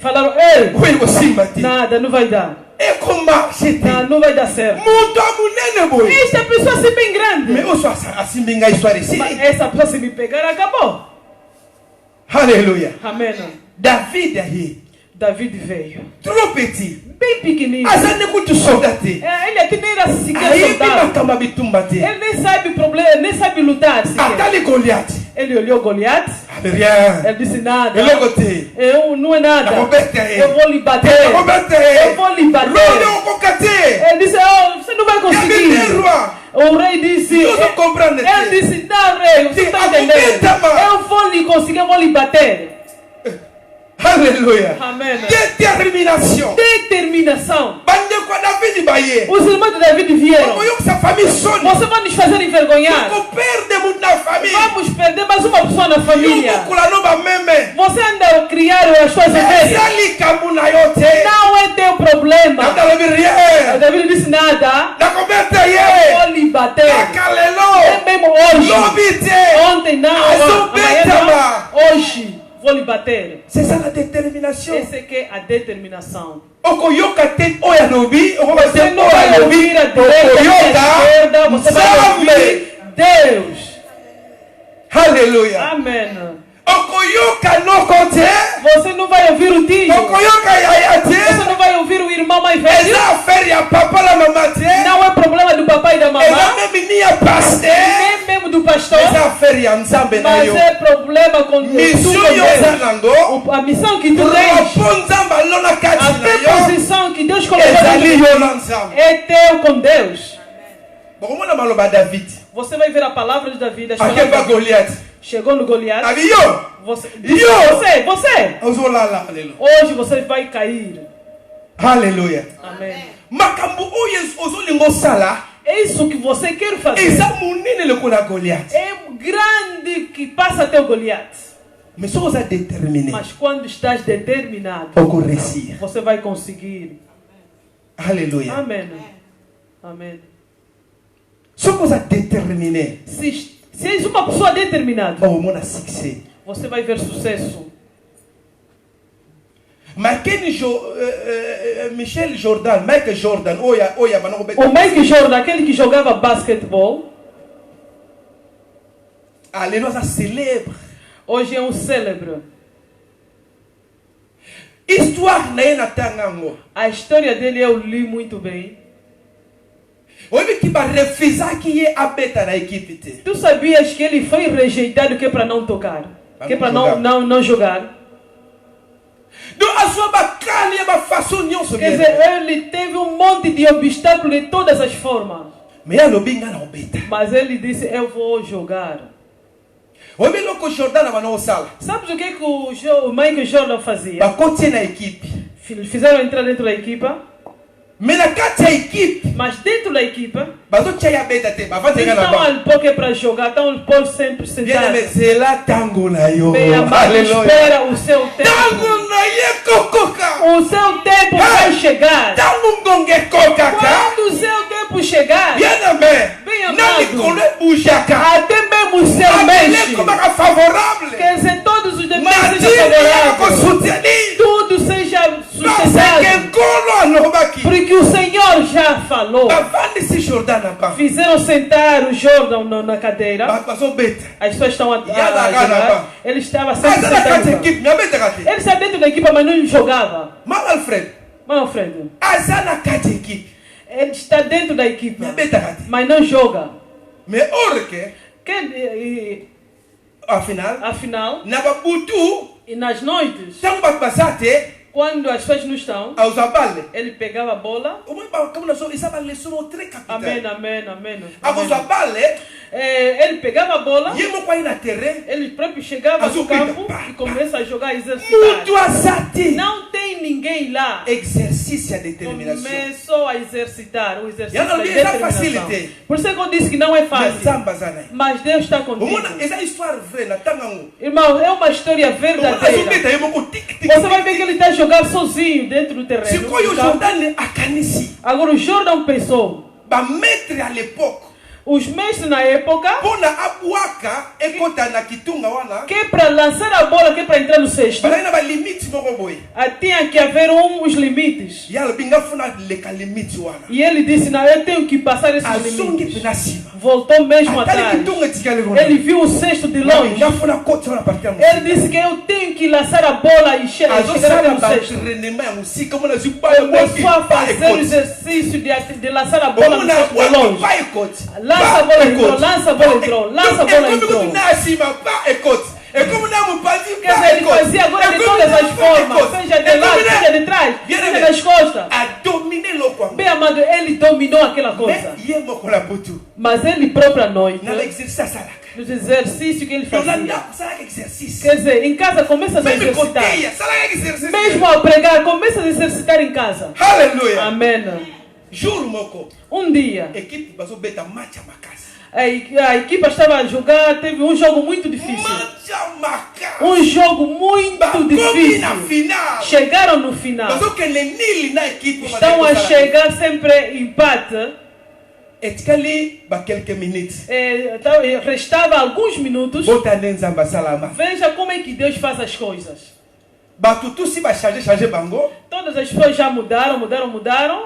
Falaram, ei, Kweli kosimba te. nada, não vai dar. Ekomarche te. Não vai dar certo. Mutu amunene boy. Esta pessoa se bem grande. Mais oso asimbinga histoire ici. Mas essa pessoa se me pegar, acabou. Alléluia. Amém. David aí. David veio. Trop petit. Bem pequenino. Azane kutu soldate. Ele aqui nem era sequer Aí soldado. bimakamba bitumba te. Ele nem sabe problema, nem sabe lutar sequer. Atali Goliath. Ele olhou Goliath. Rien. Ele disse nada. Eloko te. Eu não é nada. Eu vou lhe bater. Eu Nakobete. vou lhe bater. Rode okokate. Ele disse, oh, você não vai conseguir. Yabete roi. O rei disse. Eu não compreendo. Ele disse, não, rei, você Sim, está entendendo? argumenta, mano. Eu vou lhe conseguir, eu vou lhe bater. Alléluia. Amém. Détermination. Determinação. Bande kwa David baye. Os irmãos de David vieram. Como sa famille sonne. Você vai nos fazer envergonhar. Ko perde muito na famille. Vamos perder mais uma pessoa na família. Yuko kula no ba meme. Você anda a criar as suas ovelhas. Ezali kamuna yote. Não é teu problema. Nada le rien. David disse nada. Nakobete Eu ye. vou lhe bater. Nakalelo. É mesmo hoje. Lobite. Ontem não. Azobeta, Amanhã não. Hoje. vou lhe bater. C'est ça la détermination. Essa que é a determinação. Okoyoka te oyanobi, okoyoka Você não vai ouvir a direita e a esquerda, você vai ouvir Deus. Alléluia. Amém. Okoyoka no kote. Você não vai ouvir o tio. Okoyoka yayate. Você não vai ouvir o irmão mais velho. Eza affaire ya papa la mama te. Não é problema do papai e da mamãe. Eza même ni ya pasteur. Nem mesmo do pastor. Eza affaire ya nzambe na Mas yo. é problema com Mission tu com yo Deus. zanango. A missão que tu tens. Rapo nzambe alona kati A na yo. preposição que Deus colocou Ezali em yo na nzambe. é teu com Deus. Bokomona maloba David. Você vai ver a palavra de Davi. Akeba Goliath. Chegou no Goliath. Abi yo. Você. Yo. Ozolala. Alléluia. Hoje você vai cair. Alléluia. Amém. Makambo oyo ozolingo sala. É isso que você quer fazer. Eza munene lokola Goliath. É grande que passa até o Goliath. Mais soki oza déterminé, Mas quando estás determinado, okoréussir. você vai conseguir. Alléluia. Amém. Amém. Soki oza déterminé, Se és uma pessoa determinada, okomona succès. você vai ver sucesso. Michael Jordan, Michael Jordan, oya banako beta. O Mike Jordan, aquele que jogava basquetebol, Lelo aza célèbre. hoje é um célebre. Histoire na ye na tanga yango. A história dele eu li muito bem. Oyebi ki barefusaki ye abeta na equipe te. Tu sabias que ele foi rejeitado que é para não tocar, que é para não jogar? Donc azwa bakali ya bafaçon nyonso Quer bien. dizer, ele teve um monte de obstáculos de todas as formas. Mais alobi nga na obeta. Mas ele disse, eu vou jogar. Oyebi loko Jordan na bana osala. Sabe o que o Michael Jordan fazia? Bakoti ye na equipe. Fizeram entrar dentro da equipa. Mais na kati ya equipe, Mas dentro da equipa, bazotia ye abeta te. Bavandi eles nga na estão banc. ali porque para jogar, estão por sempre Bien sentados. aimé, c'est là tango na yo. Bem amado, Alléluia. espera o seu tempo. Tango na ye kokoka. O seu tempo vai chegar. Tango ngonge kokaka. Quando o seu tempo chegar, Bien aimé. Bem amado. Na likolo ebujaka. até mesmo o seu Abele mexe. komaka favorable. Quer dizer, todos os demais Na sejam dini ya favoráveis. kosoutenir. Tudo seja Baseke sustentado. nkolo alobaki. Porque o Senhor já falou. Bavandisi Jordan na banc. Fizeram sentar o Jordan na cadeira. Bazobeta. As pessoas estão a Yada, jogar. Ele estava sempre Aza na kati ya sentado. equipe, me abetaka te. Ele está dentro da equipa, mas não jogava. Mama Alfred. Mas, Alfredo, Aza na kati ya equipe. ele está dentro da Me equipa, abetaka te. mas não joga. Mais orke, Afinal, na babutu, e nas noites, tango bato baza te, quando as pessoas não estão, auza bale. ele pegava a bola. Comme na so, eza ba leçon très Amém, capital. amém, amém. Akozwa bale, Ele pegava a bola, ye moko ayi na terrain, ele próprio chegava no Azupita. campo e começa a jogar, exercitar. mutu aza te. Não tem ninguém lá. Exercice ya détermination. Começou a exercitar o exercício Yana da lobi eza determinação. facilité. Por isso que eu disse que não é Mais fácil. nzambe aza na ye. Mas Deus está contigo. Omona eza histoire vraie na tanga yango. Irmão, é uma história Omona verdadeira. azobeta ye moko tik tik. Você vai ver que ele está jogando sozinho dentro do terreno. Sikoyo no campo. Jordan akanisi. Agora o Jordan pensou. Ba maître à l'époque. Os mestres na época, Pona abwaka ekota na kitunga wana. que para lançar a bola, que para entrar no cesto, Balai na ba limite moko boy. tinha que haver uns limites. Ya lobi nga funa leka limite wana. E ele disse, não, eu tenho que passar esses Azongi limites. pena sima. Voltou mesmo Atali atrás. kitunga etikali wana. Ele viu o cesto de longe. Nga funa kota wana partir Ele disse que eu tenho que lançar a bola e chegar até azosala no ba cesto. entraînement ya musika mona zibaya Começou a fazer o exercício de lançar a bola no Omona cesto de wa longe. pa ekoti. Lança a bola entrou, lança a bola entrou, lança a bola entrou. Na cima pa ekoti. É como na mupadi Quer dizer, ele fazia agora de todas as formas, seja de lado, seja de trás, seja das costas. A dominer louco. Bem amado, ele dominou aquela coisa. Mais ye moko la butu. Mas ele próprio à noite, Na exercice salaka. nos exercícios que ele fazia. Yolanda salaka exercice. Quer dizer, em casa começa a se Même exercitar. coteia salaka exercice. Mesmo ao pregar, começa a se exercitar em casa. Hallelujah. Amém. Jour moko. Dia, Equipe bazo beta match makasi. a equipa estava a jogar, teve um jogo muito difícil. Match makasi. Um jogo muito Komi difícil. na final. Chegaram no final. Bazo que le nil na equipe. Estão a chegar sempre empate. etikali ba quelques minutes. Então, restava alguns minutos. Bota nenzamba salama. Veja como é que Deus faz as coisas. Batutu si ba changer bango. Todas as pessoas já mudaram,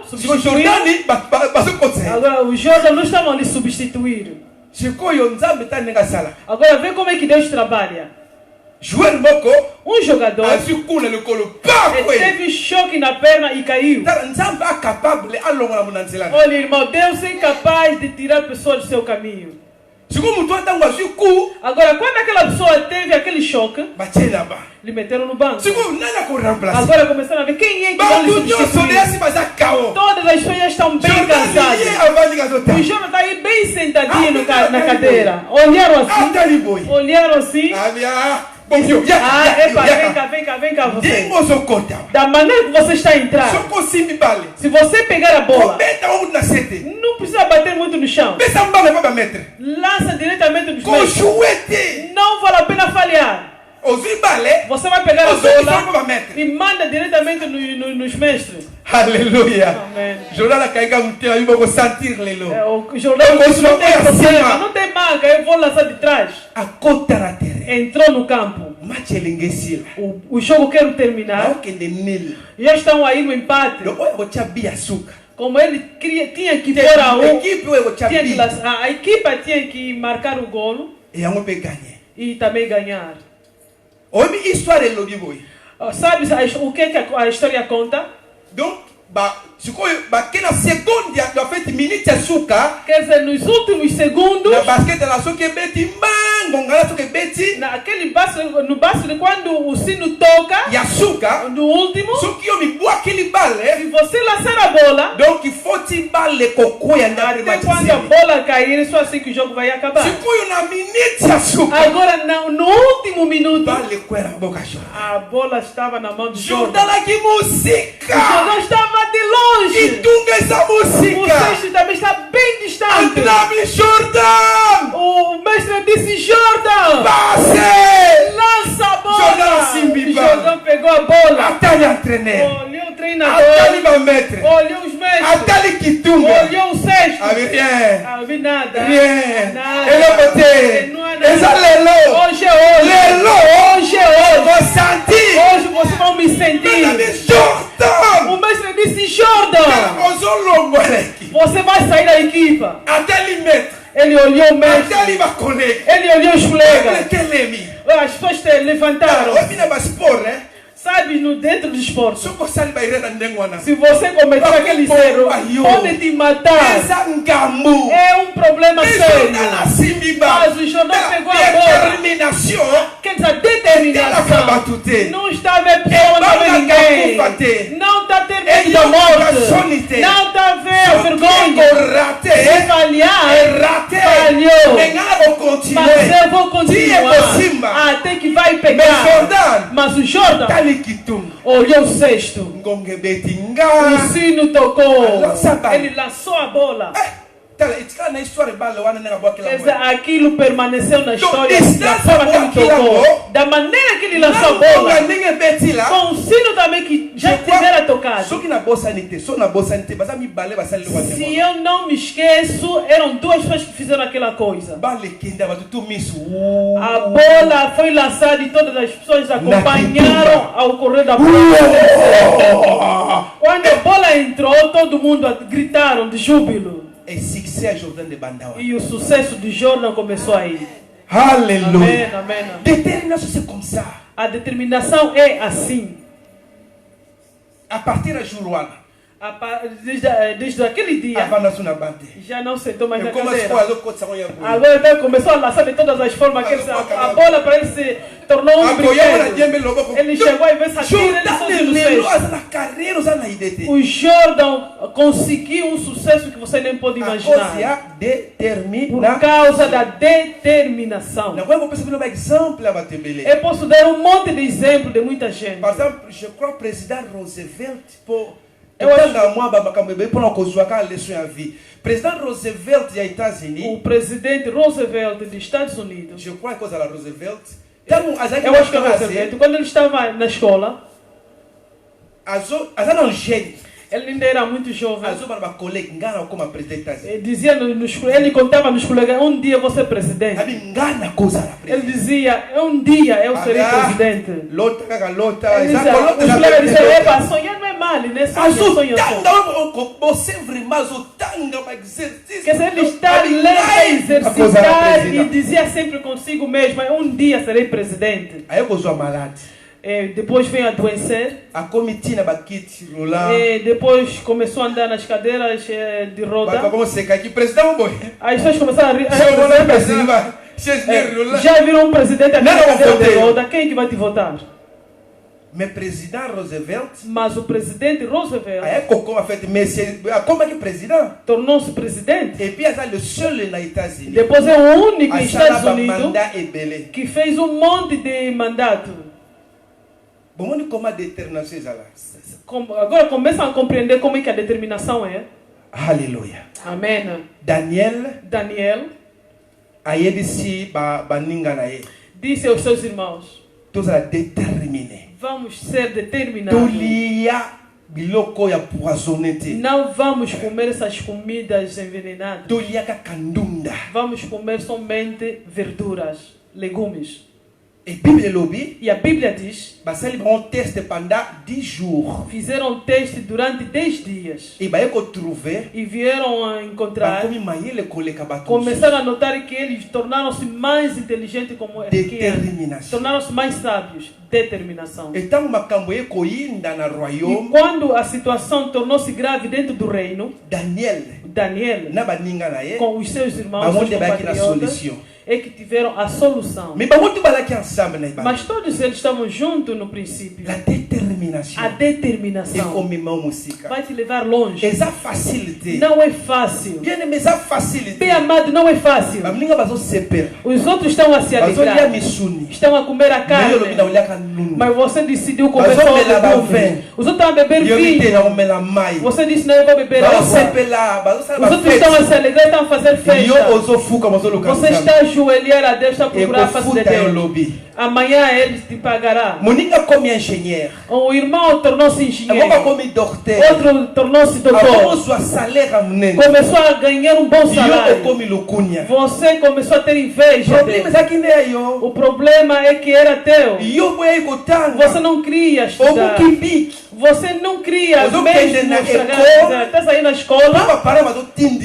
substituíram. Jordani baso kotse. Agora os Jordan não estavam ali substituir. Sikoyo nzambe ta nenga sala. Agora vê como é que Deus trabalha. Joueur moko Jogador azikuna lekolo pa ele teve choque na perna e caiu. Nzambe é capable alonga munanzela. Olha, irmão, Deus é capaz de tirar pessoas do seu caminho. Agora, quando aquela pessoa teve aquele choque, lhe meteram no banco. Agora começaram a ver quem é que vai lhe substituir. Todas as pessoas estão bem cansadas. O Jonas está aí bem sentadinho na cadeira. Olharam assim. Vem cá você. Da maneira que você está a entrar, se você pegar a bola, não precisa bater muito no chão. Lança diretamente nos meios. Não vale a pena falhar. Você vai pegar a bola e manda diretamente nos mestres. Aleluia. Jornal caiga muita, eu vou sentir lelo. O jornal não tem marca, eu vou lançar de trás. Entrou no campo. O jogo quer terminar. Já estão aí no empate. Como ele tinha que pôr a equipa tinha que marcar o golo e também ganhar. Sabe o que a história conta? Donc, na segunda da feita minute açúcar. Quer dizer, nos últimos segundos. Na basquete ela só que beti mangongala só que beti. Naquele no basquete quando o sino toca. E açúcar. No último. Só que eu me boa aquele bale. Se você lançar a bola. Donc il faut te bale cocoia na até quando a bola cair, só assim que o jogo vai acabar. Se foi na minute açúcar. Agora no último minuto. Bale coera boca. A bola estava na mão do Jordan. Jordan que música. Jordan estava de longe. E tunga essa música. O mestre também está bem distante. Andrame Jordan. O mestre disse Jordan. Passe. Lança a bola. Jordan pegou a bola. Até o treinador. Olhou o treinador. Olhou os mestres. Até que tunga. Olhou o sexto. Havia nada. Ele botei. Essa lelo. Hoje é hoje. Hoje é hoje. Vou sentir. Hoje vocês vão me sentir. Jordan. O mestre disse Jordan. Você vai sair da equipa. Ele olhou o mestre. Ele olhou os colegas. As pessoas levantaram. Sabe, dentro do esporte, se você cometer aquele erro, pode te matar. É um problema sério. Mas o Jordan pegou a bola. Quer dizer, determinação. Não está a ver pessoa, não está a ver ninguém. Não está a ter medo da morte. Não está a ver a vergonha. Se falhar, falhou. Mas eu vou continuar até que vai pegar. Mas o Jordan olhou o sexto. O sino tocou. Ele lançou a bola. Quer dizer, aquilo permaneceu na história da forma que ele tocou. Da maneira que ele lançou a bola. Com o sino também que já tivera tocado. Se eu não me esqueço, eram duas pessoas que fizeram aquela coisa. A bola foi lançada e todas as pessoas acompanharam ao correr da bola. Quando a bola entrou, todo mundo gritaram de júbilo. E o sucesso de Jordan começou aí. Aleluia. Amém. A determinação é assim. A partir da Juruana. Desde aquele dia, já não sentou mais na cadeira. Agora ele começou a lançar de todas as formas. A bola para ele se tornou um brinquedo. Ele chegou a ver essa tira. O Jordan conseguiu um sucesso que você nem pode imaginar. Por causa da determinação. Eu posso dar um monte de exemplo de muita gente. Por exemplo, je crois que o presidente Roosevelt President Roosevelt dos États-Unis. O presidente Roosevelt dos Estados Unidos. Je crois que era Roosevelt. Eu acho que é Roosevelt. Quando ele estava na escola, Ele ainda era muito jovem. Ele dizia, ele contava nos colegas, um dia eu vou ser presidente. Ele dizia, um dia eu serei presidente. Ele dizia, os colegas diziam, epa, sonhar não é mal, né? Sonho. Quer dizer, ele está lento a exercitar e dizia sempre consigo mesmo, um dia serei presidente. Depois veio a adoecer. E depois começou a andar nas cadeiras de roda. As pessoas começaram a rir. Já viram um presidente aqui na cadeira de roda? Quem que vai te votar? Mas o presidente Roosevelt tornou-se presidente. Depois é o único nos Estados Unidos que fez um monte de mandato. Agora começam a compreender como é que a determinação é. Aleluia. Amém. Daniel disse aos seus irmãos: vamos ser determinados. Não vamos comer essas comidas envenenadas. Vamos comer somente verduras, legumes. E a Bíblia diz: fizeram um teste durante 10 dias. E vieram a encontrar, começaram a notar que eles tornaram-se mais inteligentes, como tornaram-se mais sábios. Determinação. E quando a situação tornou-se grave dentro do reino, Daniel com os seus irmãos, é que tiveram a solução. Mas todos eles estavam juntos no princípio. A determinação vai te levar longe. Não é fácil. Bem amado, não é fácil. Os outros estão a se alegrar, estão a comer a carne, mas você decidiu comer só o legume. Os outros estão a beber vinho, você disse não, eu vou beber água. Os outros estão a se alegrar, estão a fazer festa. Você está a ajoelhar a Deus, está a procurar a face de Deus. Amanhã ele te pagará. O irmão tornou-se engenheiro, outro tornou-se doutor, começou a ganhar um bom salário. Você começou a ter inveja dele. O problema é que era teu. Você não queria estudar. Você não queria mesmo chegar. Estás aí na escola,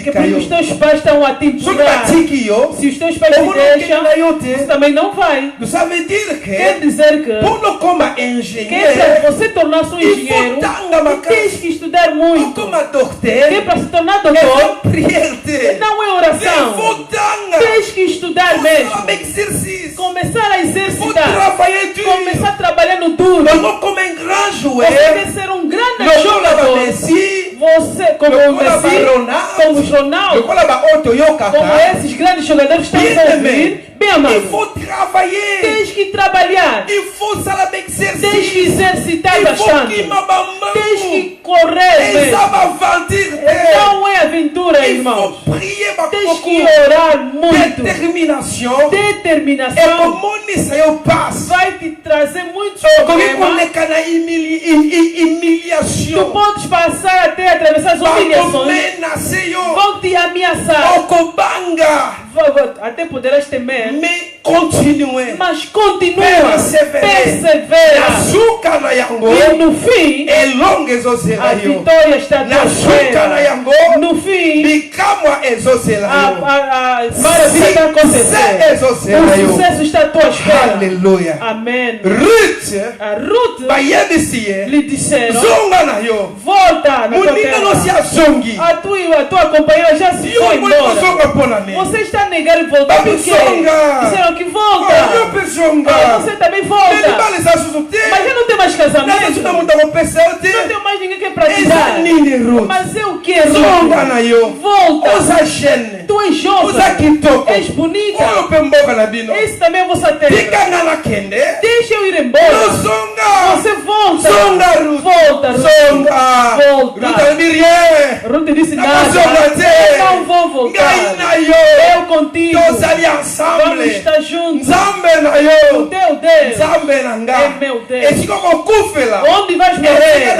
que porque os teus pais estão a te empurrar. Se os teus pais te deixam, você também não vai. Quer dizer que você tornar-se um engenheiro, tens que estudar muito. Que para se tornar doutor, não é oração. Tens que estudar mesmo. Começar a exercitar. Começar a trabalhar no duro. Você quer ser um grande jogador. Você, como o Messi, como os Ronaldo, como esses grandes jogadores que estão a ouvir, bem amado, tens que trabalhar, tens que exercitar bastante, tens que correr mesmo. Não é aventura, irmãos. Tens que orar muito. Determinação vai te trazer muitos problemas. Tu podes passar até atravessar as humilhações, vão te ameaçar, até poderás temer, mas continua, persevera, e no fim a vitória está à tua espera. No fim a maravilha está acontecendo, o sucesso está à tua espera. Aleluia. Amém. A Ruth lhe disseram: volta na tua terra. A tua companheira já se foi embora. Você está a negar e voltar por quê? Disseram que volta. Você também volta. Mas já não tem mais casamento, não tem mais ninguém que praticar. Mas eu quero. Volta. Tu és jovem, és bonita. Esse também é vossa terra. Deixa eu ir embora. Você volta. Volta, Ruth disse nada. Não vou voltar. Eu contigo. Vamos estar juntos. O teu Deus é meu Deus. Onde vais morrer?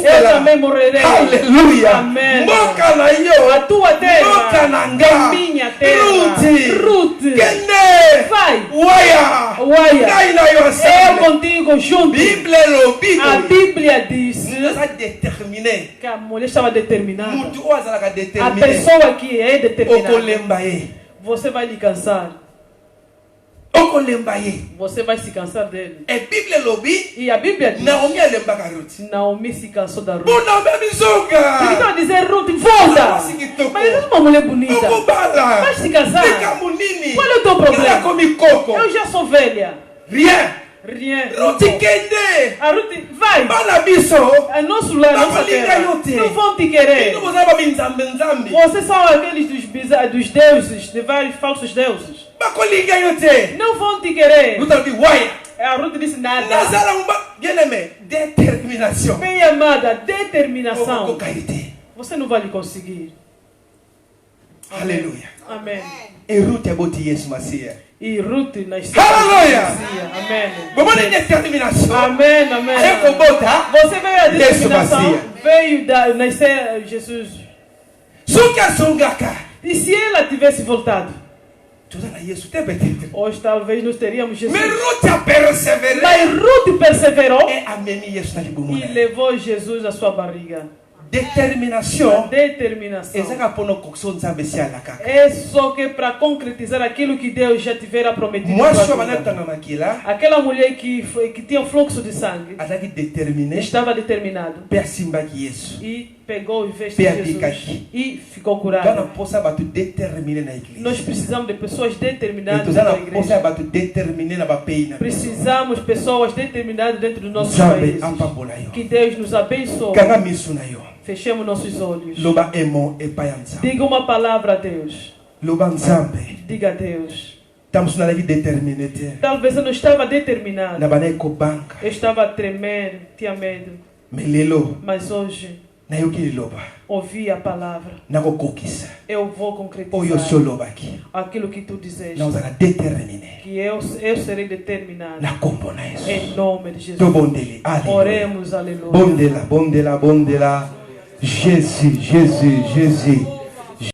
Eu também morrerei. Aleluia. Amém. Mboka na yo. A tua terra. Mboka na nga. Minha terra. Ruth. Kende. Vai. Waya. Ngai na yo eu contigo junto. A Bíblia diz que a mulher estava determinada. A pessoa que é determinada. Você vai lhe cansar. Você vai se cansar dele. E a Bíblia diz Naomi se cansou da Ruth. Ele estava dizendo, Ruth, volta. Mas é uma mulher bonita. Vai se cansar. Qual é o teu problema? Eu já sou velha. Rien. Ruth kende. A Ruth vai. Bana biso. Nosso lar, nossa terra. Não vão te querer. Vocês são aqueles dos deuses, de vários falsos deuses. Não vão te querer. A Ruth disse nada. Determinação. Bem amada, determinação. Você não vai lhe conseguir. Aleluia. Amém. E Ruth é boti Yesu Masia. E Ruth nasceu. Aleluia. Amém. Determinação. Amém, amém. Você veio a determinação. Veio da nascer Jesus. E se ela tivesse voltado? Hoje talvez nós teríamos Jesus. Mas Ruth perseverou e levou Jesus à sua barriga. Determinação. É só que para concretizar aquilo que Deus já tivera prometido. Aquela mulher que tinha um fluxo de sangue estava determinado. E pegou e vestiu Jesus e ficou curado. Nós precisamos de pessoas determinadas na igreja. Precisamos de pessoas determinadas dentro dos nossos países. Que Deus nos abençoe. Fechemos nossos olhos. Diga uma palavra a Deus. Diga a Deus. Talvez eu não estava determinado. Eu estava a tremer, tinha medo. Mas hoje ouvi a palavra. Eu vou concretizar aquilo que tu desejas. Que eu serei determinado. Em nome de Jesus. Oremos, aleluia. Bondela. Jésus.